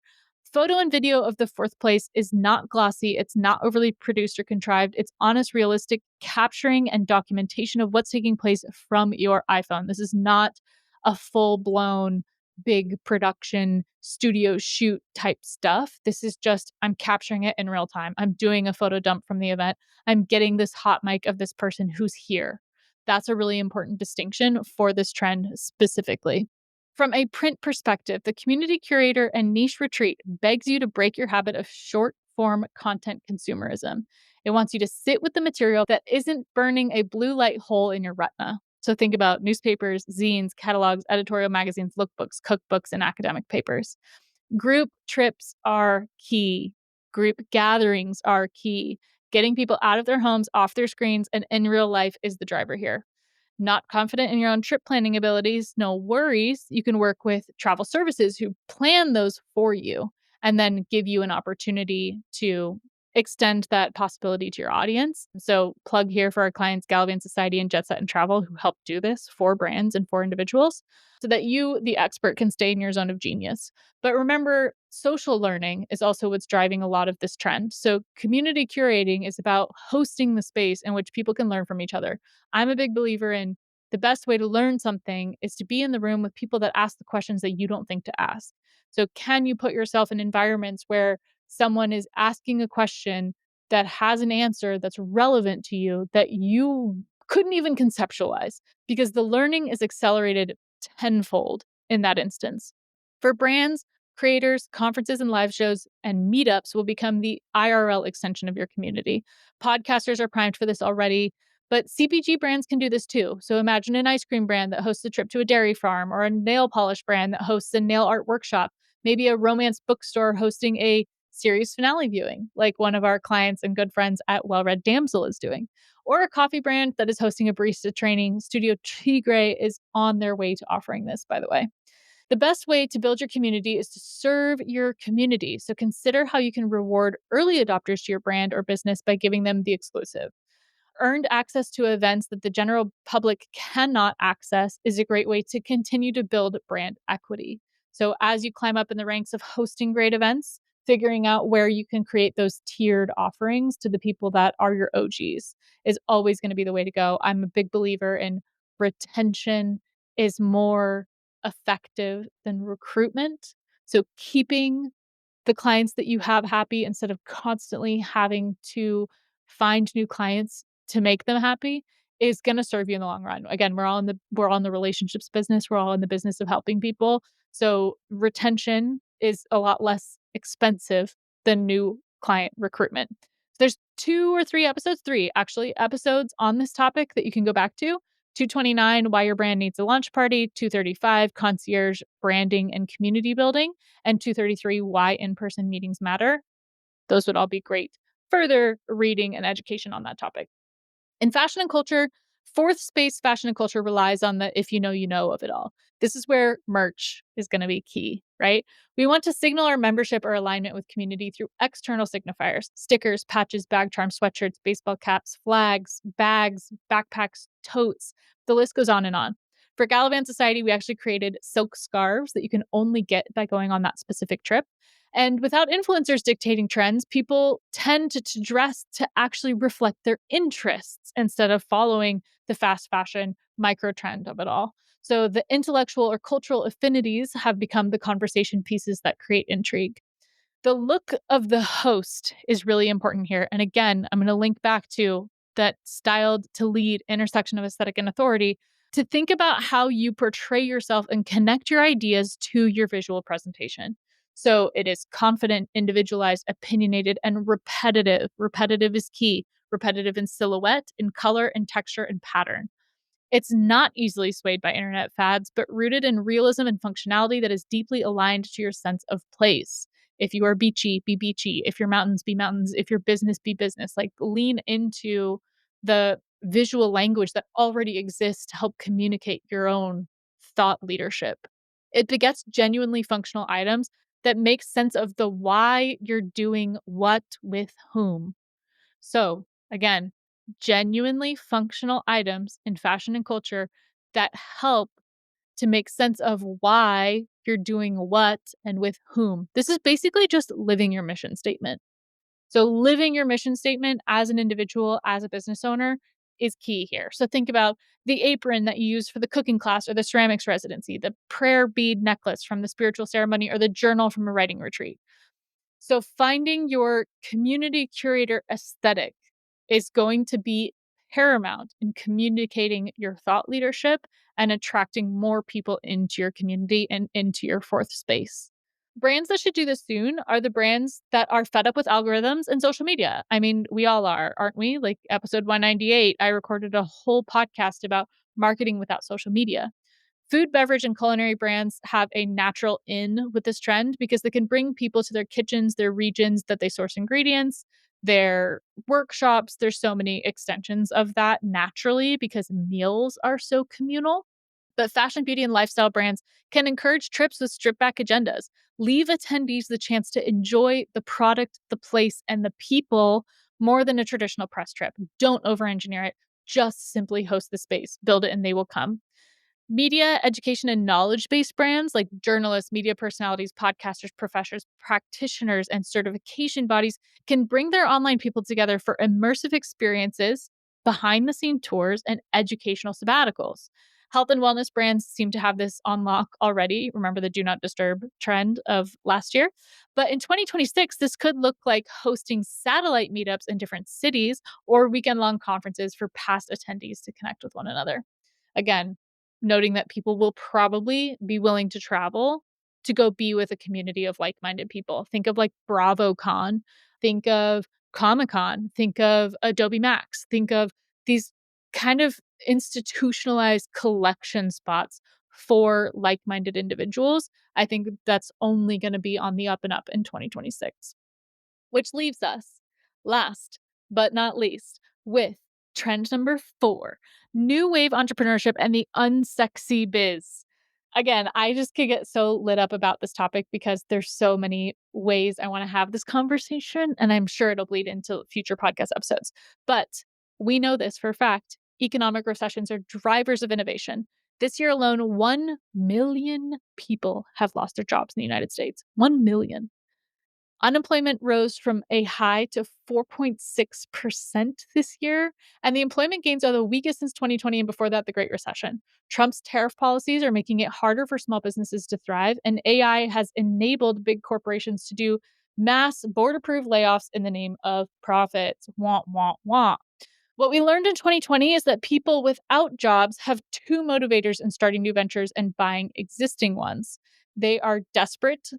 Photo and video of the fourth place is not glossy. It's not overly produced or contrived. It's honest, realistic capturing and documentation of what's taking place from your iPhone. This is not a full-blown big production studio shoot type stuff. This is just, I'm capturing it in real time. I'm doing a photo dump from the event. I'm getting this hot mic of this person who's here. That's a really important distinction for this trend specifically. From a print perspective, the Community Curator and Niche Retreat begs you to break your habit of short form content consumerism. It wants you to sit with the material that isn't burning a blue light hole in your retina. So think about newspapers, zines, catalogs, editorial magazines, lookbooks, cookbooks, and academic papers. Group trips are key. Group gatherings are key. Getting people out of their homes, off their screens, and in real life is the driver here. Not confident in your own trip planning abilities? No worries. You can work with travel services who plan those for you and then give you an opportunity to extend that possibility to your audience. So plug here for our clients, Galavan Society and Jet Set and Travel, who help do this for brands and for individuals so that you, the expert, can stay in your zone of genius. But remember, social learning is also what's driving a lot of this trend. So community curating is about hosting the space in which people can learn from each other. I'm a big believer in the best way to learn something is to be in the room with people that ask the questions that you don't think to ask. So can you put yourself in environments where someone is asking a question that has an answer that's relevant to you that you couldn't even conceptualize? Because the learning is accelerated tenfold in that instance. For brands, creators, conferences and live shows and meetups will become the IRL extension of your community. Podcasters are primed for this already, but CPG brands can do this too. So imagine an ice cream brand that hosts a trip to a dairy farm, or a nail polish brand that hosts a nail art workshop, maybe a romance bookstore hosting a series finale viewing, like one of our clients and good friends at Well Read Damsel is doing. Or a coffee brand that is hosting a barista training. Studio Tigre is on their way to offering this, by the way. The best way to build your community is to serve your community. So consider how you can reward early adopters to your brand or business by giving them the exclusive. Earned access to events that the general public cannot access is a great way to continue to build brand equity. So as you climb up in the ranks of hosting great events, figuring out where you can create those tiered offerings to the people that are your OGs is always going to be the way to go. I'm a big believer in retention is more effective than recruitment. So keeping the clients that you have happy instead of constantly having to find new clients to make them happy is going to serve you in the long run. Again, we're all in the relationships business. We're all in the business of helping people. So retention is a lot less expensive than new client recruitment. There's 3 actually episodes on this topic that you can go back to. 229, why your brand needs a launch party. 235, concierge branding and community building. And 233, why in-person meetings matter. Those would all be great further reading and education on that topic. In fashion and culture, fourth space fashion and culture relies on the if you know, you know of it all. This is where merch is going to be key, right? We want to signal our membership or alignment with community through external signifiers, stickers, patches, bag charms, sweatshirts, baseball caps, flags, bags, backpacks, totes. The list goes on and on. For Galavan Society, we actually created silk scarves that you can only get by going on that specific trip. And without influencers dictating trends, people tend to dress to actually reflect their interests instead of following the fast fashion micro trend of it all. So the intellectual or cultural affinities have become the conversation pieces that create intrigue. The look of the host is really important here. And again, I'm going to link back to that styled to lead intersection of aesthetic and authority to think about how you portray yourself and connect your ideas to your visual presentation. So it is confident, individualized, opinionated, and repetitive. Repetitive is key. Repetitive in silhouette, in color, in texture, and pattern. It's not easily swayed by internet fads, but rooted in realism and functionality that is deeply aligned to your sense of place. If you are beachy, be beachy. If you're mountains, be mountains. If you're business, be business. Like lean into the visual language that already exists to help communicate your own thought leadership. It begets genuinely functional items that make sense of the why you're doing what with whom. So, again, genuinely functional items in fashion and culture that help to make sense of why you're doing what and with whom. This is basically just living your mission statement. So, living your mission statement as an individual, as a business owner, is key here. So, think about the apron that you use for the cooking class or the ceramics residency, the prayer bead necklace from the spiritual ceremony, or the journal from a writing retreat. So finding your community curator aesthetic is going to be paramount in communicating your thought leadership and attracting more people into your community and into your fourth space. Brands that should do this soon are the brands that are fed up with algorithms and social media. I mean, we all are, aren't we? Like episode 198, I recorded a whole podcast about marketing without social media. Food, beverage, and culinary brands have a natural in with this trend because they can bring people to their kitchens, their regions that they source ingredients, their workshops. There's so many extensions of that naturally because meals are so communal. But fashion, beauty, and lifestyle brands can encourage trips with stripped back agendas. Leave attendees the chance to enjoy the product, the place, and the people more than a traditional press trip. Don't over engineer it. Just simply host the space, build it, and they will come. Media, education, and knowledge-based brands like journalists, media personalities, podcasters, professors, practitioners, and certification bodies can bring their online people together for immersive experiences, behind-the-scene tours, and educational sabbaticals. Health and wellness brands seem to have this on lock already. Remember the do not disturb trend of last year. But in 2026, this could look like hosting satellite meetups in different cities or weekend-long conferences for past attendees to connect with one another. Again, noting that people will probably be willing to travel to go be with a community of like-minded people. Think of like BravoCon, think of Comic-Con, think of Adobe Max, think of these kind of institutionalized collection spots for like-minded individuals. I think that's only going to be on the up and up in 2026. Which leaves us, last but not least, with trend number 4, new wave entrepreneurship and the unsexy biz. Again, I just could get so lit up about this topic because there's so many ways I want to have this conversation, and I'm sure it'll bleed into future podcast episodes. But we know this for a fact. Economic recessions are drivers of innovation. This year alone, 1 million people have lost their jobs in the United States. 1 million. Unemployment rose from a high to 4.6% this year, and the employment gains are the weakest since 2020 and before that, the Great Recession. Trump's tariff policies are making it harder for small businesses to thrive, and AI has enabled big corporations to do mass board-approved layoffs in the name of profits. Wah, wah, wah. What we learned in 2020 is that people without jobs have two motivators in starting new ventures and buying existing ones. They are desperate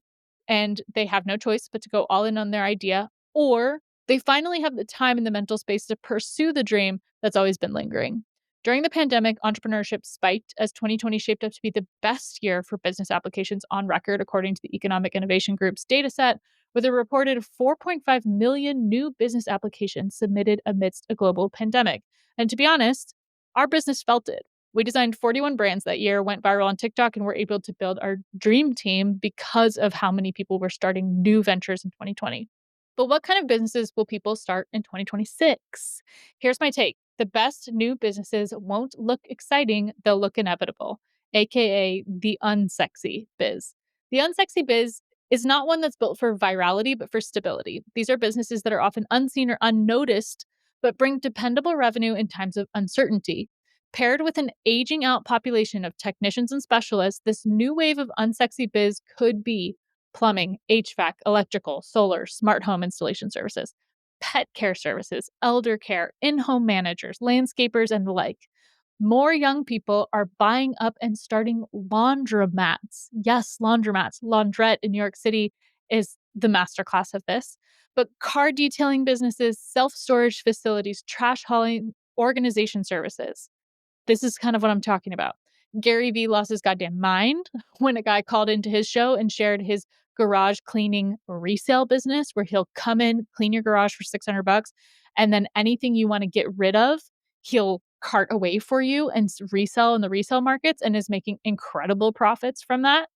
and they have no choice but to go all in on their idea, or they finally have the time and the mental space to pursue the dream that's always been lingering. During the pandemic, entrepreneurship spiked as 2020 shaped up to be the best year for business applications on record, according to the Economic Innovation Group's dataset, with a reported 4.5 million new business applications submitted amidst a global pandemic. And to be honest, our business felt it. We designed 41 brands that year, went viral on TikTok, and were able to build our dream team because of how many people were starting new ventures in 2020. But what kind of businesses will people start in 2026? Here's my take. The best new businesses won't look exciting, they'll look inevitable, aka the unsexy biz. The unsexy biz is not one that's built for virality, but for stability. These are businesses that are often unseen or unnoticed, but bring dependable revenue in times of uncertainty. Paired with an aging out population of technicians and specialists, this new wave of unsexy biz could be plumbing, HVAC, electrical, solar, smart home installation services, pet care services, elder care, in-home managers, landscapers, and the like. More young people are buying up and starting laundromats. Yes, laundromats. Laundrette in New York City is the masterclass of this. But car detailing businesses, self-storage facilities, trash hauling, organization services. This is kind of what I'm talking about. Gary Vee lost his goddamn mind when a guy called into his show and shared his garage cleaning resale business where he'll come in, clean your garage for $600, and then anything you want to get rid of, he'll cart away for you and resell in the resale markets, and is making incredible profits from that.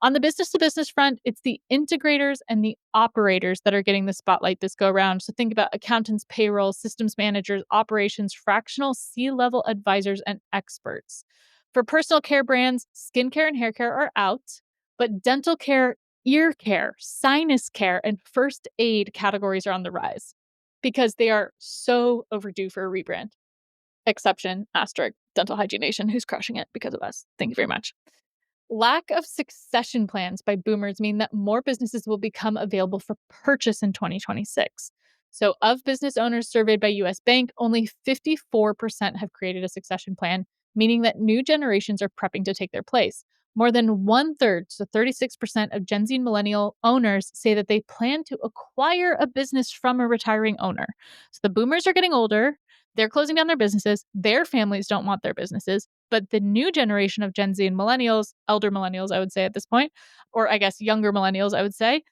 On the business to business front, it's the integrators and the operators that are getting the spotlight this go round. So think about accountants, payroll, systems managers, operations, fractional C-level advisors, and experts. For personal care brands, skincare and hair care are out, but dental care, ear care, sinus care, and first aid categories are on the rise because they are so overdue for a rebrand. Exception, asterisk, Dental Hygiene Nation, who's crushing it because of us. Thank you very much. Lack of succession plans by boomers mean that more businesses will become available for purchase in 2026. So, of business owners surveyed by US Bank, only 54% have created a succession plan, meaning that new generations are prepping to take their place. More than one third, so 36% of Gen Z and millennial owners say that they plan to acquire a business from a retiring owner. So, the boomers are getting older. They're closing down their businesses. Their families don't want their businesses. But the new generation of Gen Z and millennials, elder millennials, I would say at this point, or I guess younger millennials, I would say,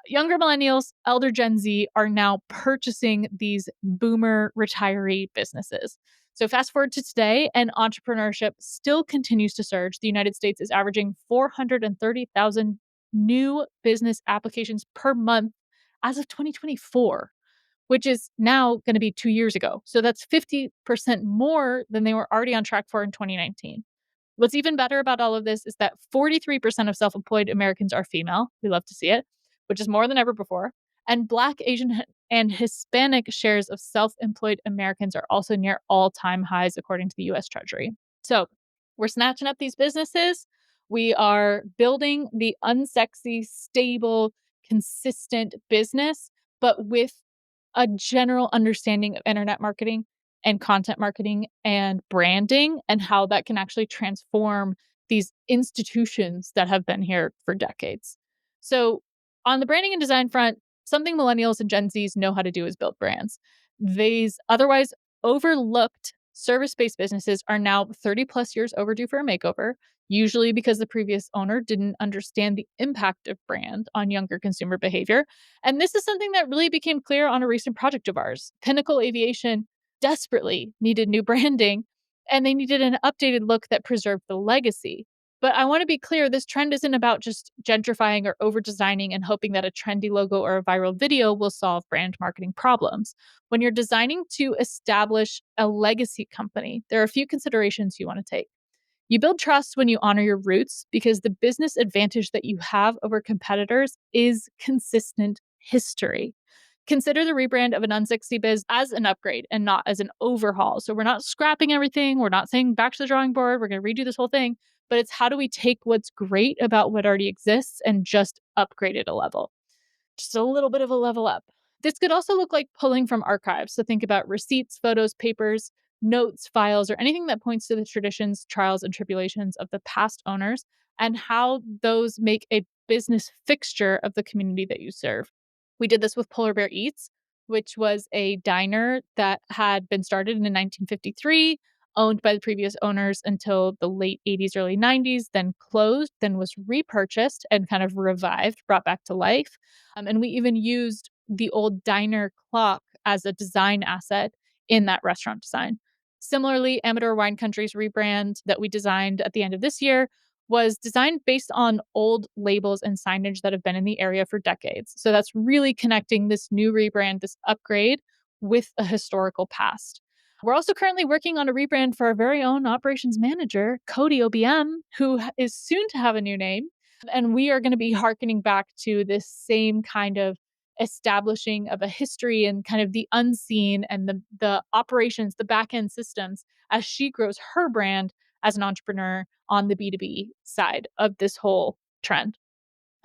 younger millennials, elder Gen Z are now purchasing these boomer retiree businesses. So fast forward to today, and entrepreneurship still continues to surge. The United States is averaging 430,000 new business applications per month as of 2024. Which is now going to be 2 years ago. So that's 50% more than they were already on track for in 2019. What's even better about all of this is that 43% of self-employed Americans are female. We love to see it, which is more than ever before. And Black, Asian, and Hispanic shares of self-employed Americans are also near all-time highs, according to the US Treasury. So we're snatching up these businesses. We are building the unsexy, stable, consistent business, but with a general understanding of internet marketing and content marketing and branding and how that can actually transform these institutions that have been here for decades. So, on the branding and design front, something millennials and Gen Zs know how to do is build brands. These otherwise overlooked service based businesses are now 30 plus years overdue for a makeover, usually because the previous owner didn't understand the impact of brand on younger consumer behavior. And this is something that really became clear on a recent project of ours. Pinnacle Aviation desperately needed new branding, and they needed an updated look that preserved the legacy. But I want to be clear, this trend isn't about just gentrifying or over designing and hoping that a trendy logo or a viral video will solve brand marketing problems. When you're designing to establish a legacy company, there are a few considerations you want to take. You build trust when you honor your roots because the business advantage that you have over competitors is consistent history. Consider the rebrand of an Unsexy biz as an upgrade and not as an overhaul. So we're not scrapping everything. We're not saying back to the drawing board. We're going to redo this whole thing. But it's how do we take what's great about what already exists and just upgrade it a level? Just a little bit of a level up. This could also look like pulling from archives. So think about receipts, photos, papers, notes, files, or anything that points to the traditions, trials, and tribulations of the past owners and how those make a business fixture of the community that you serve. We did this with Polar Bear Eats, which was a diner that had been started in 1953, owned by the previous owners until the late 80s, early 90s, then closed, then was repurchased and kind of revived, brought back to life. And we even used the old diner clock as a design asset in that restaurant design. Similarly, Amador Wine Country's rebrand that we designed at the end of this year was designed based on old labels and signage that have been in the area for decades. So that's really connecting this new rebrand, this upgrade, with a historical past. We're also currently working on a rebrand for our very own operations manager, Cody OBM, who is soon to have a new name. And we are going to be harkening back to this same kind of establishing of a history and kind of the unseen and the operations, the back end systems as she grows her brand as an entrepreneur on the B2B side of this whole trend.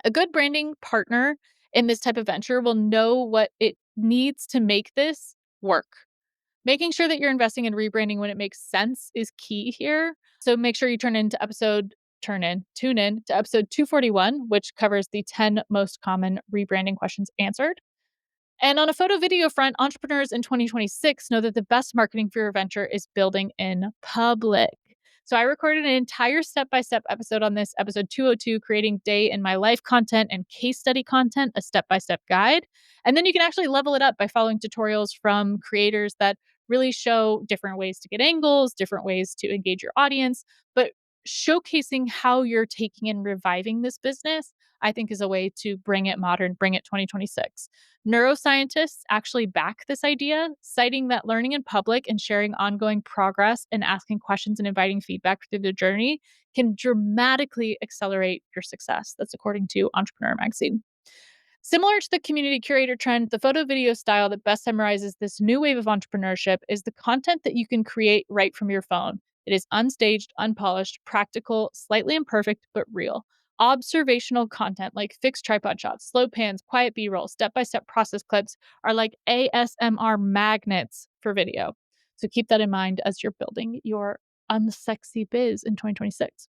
A good branding partner in this type of venture will know what it needs to make this work. Making sure that you're investing in rebranding when it makes sense is key here. So make sure you tune in to episode 241, which covers the 10 most common rebranding questions answered. And on a photo video front, entrepreneurs in 2026 know that the best marketing for your venture is building in public. So I recorded an entire step-by-step episode on this, episode 202, creating day in my life content and case study content, a step-by-step guide. And then you can actually level it up by following tutorials from creators that really show different ways to get angles, different ways to engage your audience, but showcasing how you're taking and reviving this business, I think is a way to bring it modern, bring it 2026. Neuroscientists actually back this idea, citing that learning in public and sharing ongoing progress and asking questions and inviting feedback through the journey can dramatically accelerate your success. That's according to Entrepreneur Magazine. Similar to the community curator trend, the photo video style that best summarizes this new wave of entrepreneurship is the content that you can create right from your phone. It is unstaged, unpolished, practical, slightly imperfect, but real. Observational content like fixed tripod shots, slow pans, quiet B-roll, step-by-step process clips are like ASMR magnets for video. So keep that in mind as you're building your unsexy biz in 2026.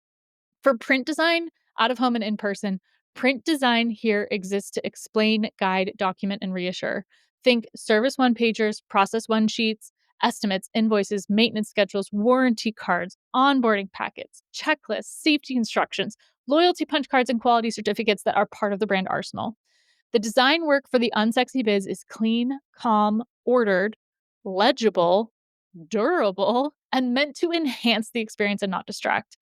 For print design, out of home and in person, print design here exists to explain, guide, document, and reassure. Think service one pagers, process one sheets, estimates, invoices, maintenance schedules, warranty cards, onboarding packets, checklists, safety instructions, loyalty punch cards, and quality certificates that are part of the brand arsenal. The design work for the Unsexy Biz is clean, calm, ordered, legible, durable, and meant to enhance the experience and not distract.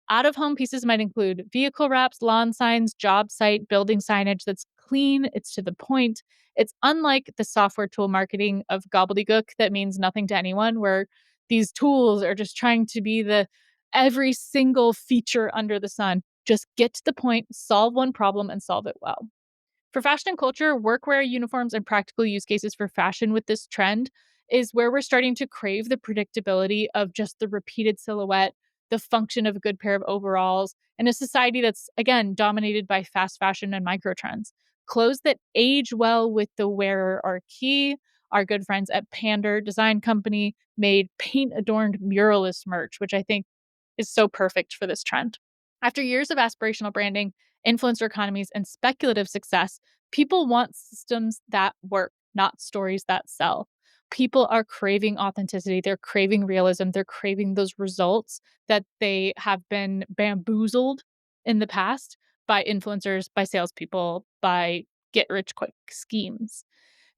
Out of home pieces might include vehicle wraps, lawn signs, job site, building signage that's clean, it's to the point. It's unlike the software tool marketing of gobbledygook that means nothing to anyone, where these tools are just trying to be the every single feature under the sun. Just get to the point, solve one problem, and solve it well. For fashion and culture, workwear, uniforms, and practical use cases for fashion with this trend is where we're starting to crave the predictability of just the repeated silhouette, the function of a good pair of overalls, in a society that's, again, dominated by fast fashion and micro trends. Clothes that age well with the wearer are key. Our good friends at Pander Design Company made paint-adorned muralist merch, which I think is so perfect for this trend. After years of aspirational branding, influencer economies, and speculative success, people want systems that work, not stories that sell. People are craving authenticity. They're craving realism. They're craving those results that they have been bamboozled in the past by influencers, by salespeople, by get rich quick schemes.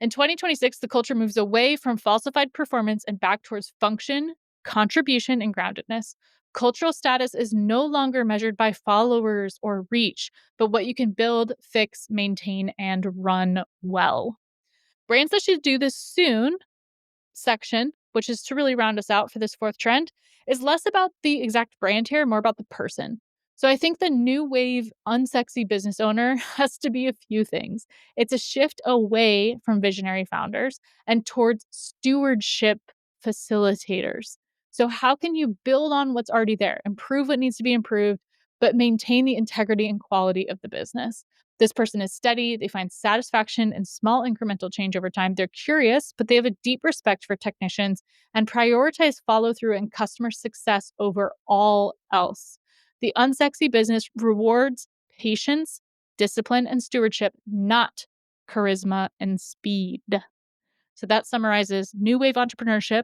In 2026, the culture moves away from falsified performance and back towards function, contribution, and groundedness. Cultural status is no longer measured by followers or reach, but what you can build, fix, maintain, and run well. Brands that should do this soon section, which is to really round us out for this fourth trend, is less about the exact brand here, more about the person. So I think the new wave unsexy business owner has to be a few things. It's a shift away from visionary founders and towards stewardship facilitators. So how can you build on what's already there, improve what needs to be improved, but maintain the integrity and quality of the business? This person is steady. They find satisfaction in small incremental change over time. They're curious, but they have a deep respect for technicians and prioritize follow through and customer success over all else. The unsexy business rewards patience, discipline, and stewardship, not charisma and speed. So that summarizes new wave entrepreneurship,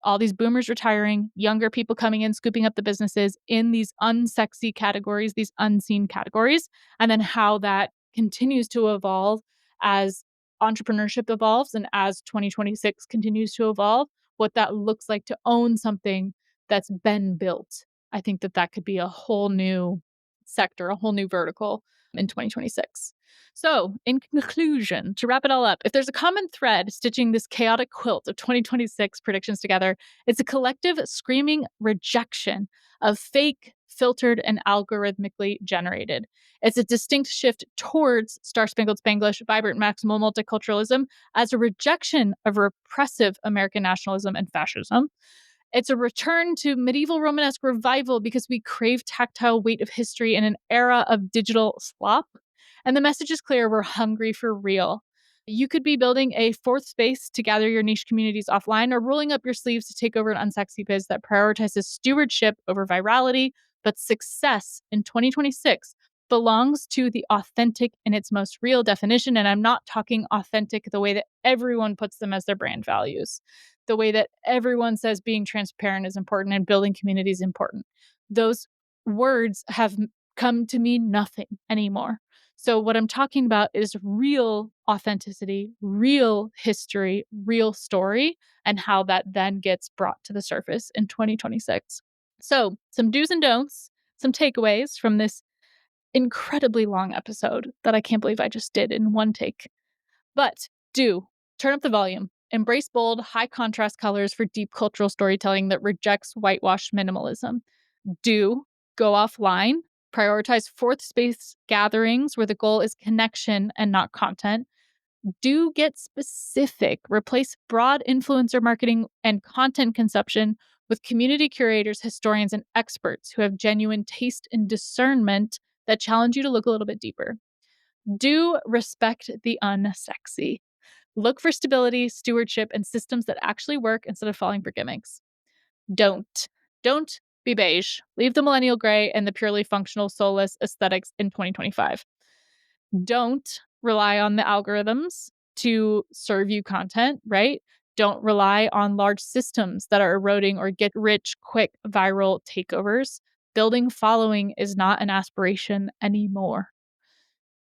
all these boomers retiring, younger people coming in, scooping up the businesses in these unsexy categories, these unseen categories, and then how that continues to evolve as entrepreneurship evolves and as 2026 continues to evolve, what that looks like to own something that's been built. I think that that could be a whole new sector, a whole new vertical in 2026. So, in conclusion, to wrap it all up, if there's a common thread stitching this chaotic quilt of 2026 predictions together, it's a collective screaming rejection of fake, filtered, and algorithmically generated. It's a distinct shift towards Star Spangled Spanglish, vibrant maximal multiculturalism as a rejection of repressive American nationalism and fascism. It's a return to medieval Romanesque revival because we crave tactile weight of history in an era of digital slop. And the message is clear, we're hungry for real. You could be building a fourth space to gather your niche communities offline or rolling up your sleeves to take over an unsexy biz that prioritizes stewardship over virality, but success in 2026 belongs to the authentic in its most real definition. And I'm not talking authentic the way that everyone puts them as their brand values, the way that everyone says being transparent is important and building community is important. Those words have come to mean nothing anymore. So what I'm talking about is real authenticity, real history, real story, and how that then gets brought to the surface in 2026. So some do's and don'ts, some takeaways from this incredibly long episode that I can't believe I just did in one take. But do turn up the volume. Embrace bold, high contrast colors for deep cultural storytelling that rejects whitewashed minimalism. Do go offline. Prioritize fourth space gatherings where the goal is connection and not content. Do get specific. Replace broad influencer marketing and content consumption with community curators, historians, and experts who have genuine taste and discernment that challenge you to look a little bit deeper. Do respect the unsexy. Look for stability, stewardship, and systems that actually work instead of falling for gimmicks. Don't be beige. Leave the millennial gray and the purely functional, soulless aesthetics in 2025. Don't rely on the algorithms to serve you content, right? Don't rely on large systems that are eroding or get rich quick viral takeovers. Building following is not an aspiration anymore.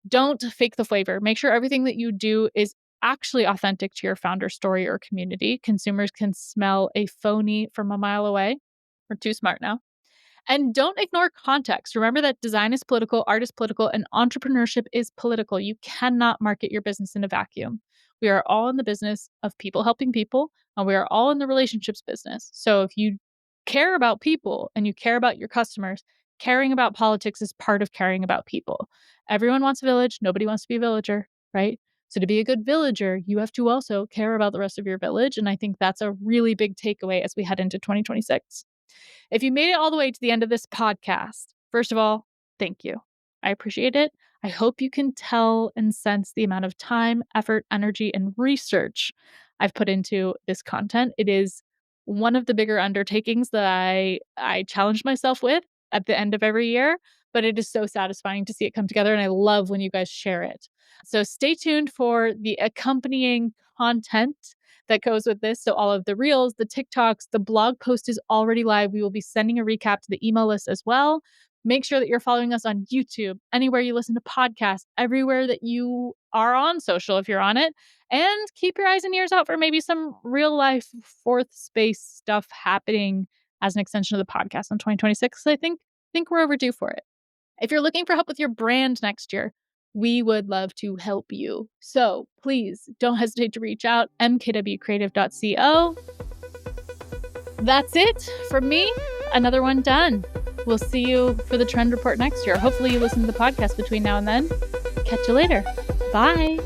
Don't fake the flavor. Make sure everything that you do is actually authentic to your founder story or community. Consumers can smell a phony from a mile away. We're too smart now. And don't ignore context. Remember that design is political, art is political, and entrepreneurship is political. You cannot market your business in a vacuum. We are all in the business of people helping people, and we are all in the relationships business. So if you care about people and you care about your customers, caring about politics is part of caring about people. Everyone wants a village. Nobody wants to be a villager, right? So to be a good villager, you have to also care about the rest of your village. And I think that's a really big takeaway as we head into 2026. If you made it all the way to the end of this podcast, first of all, thank you. I appreciate it. I hope you can tell and sense the amount of time, effort, energy, and research I've put into this content. It is one of the bigger undertakings that I challenge myself with at the end of every year. but it is so satisfying to see it come together. And I love when you guys share it. So stay tuned for the accompanying content that goes with this. So all of the reels, the TikToks, the blog post is already live. We will be sending a recap to the email list as well. Make sure that you're following us on YouTube, anywhere you listen to podcasts, everywhere that you are on social if you're on it. And keep your eyes and ears out for maybe some real life fourth space stuff happening as an extension of the podcast in 2026. I think we're overdue for it. If you're looking for help with your brand next year, we would love to help you. So please don't hesitate to reach out, mkwcreative.co. That's it from me. Another one done. We'll see you for the trend report next year. Hopefully you listen to the podcast between now and then. Catch you later. Bye.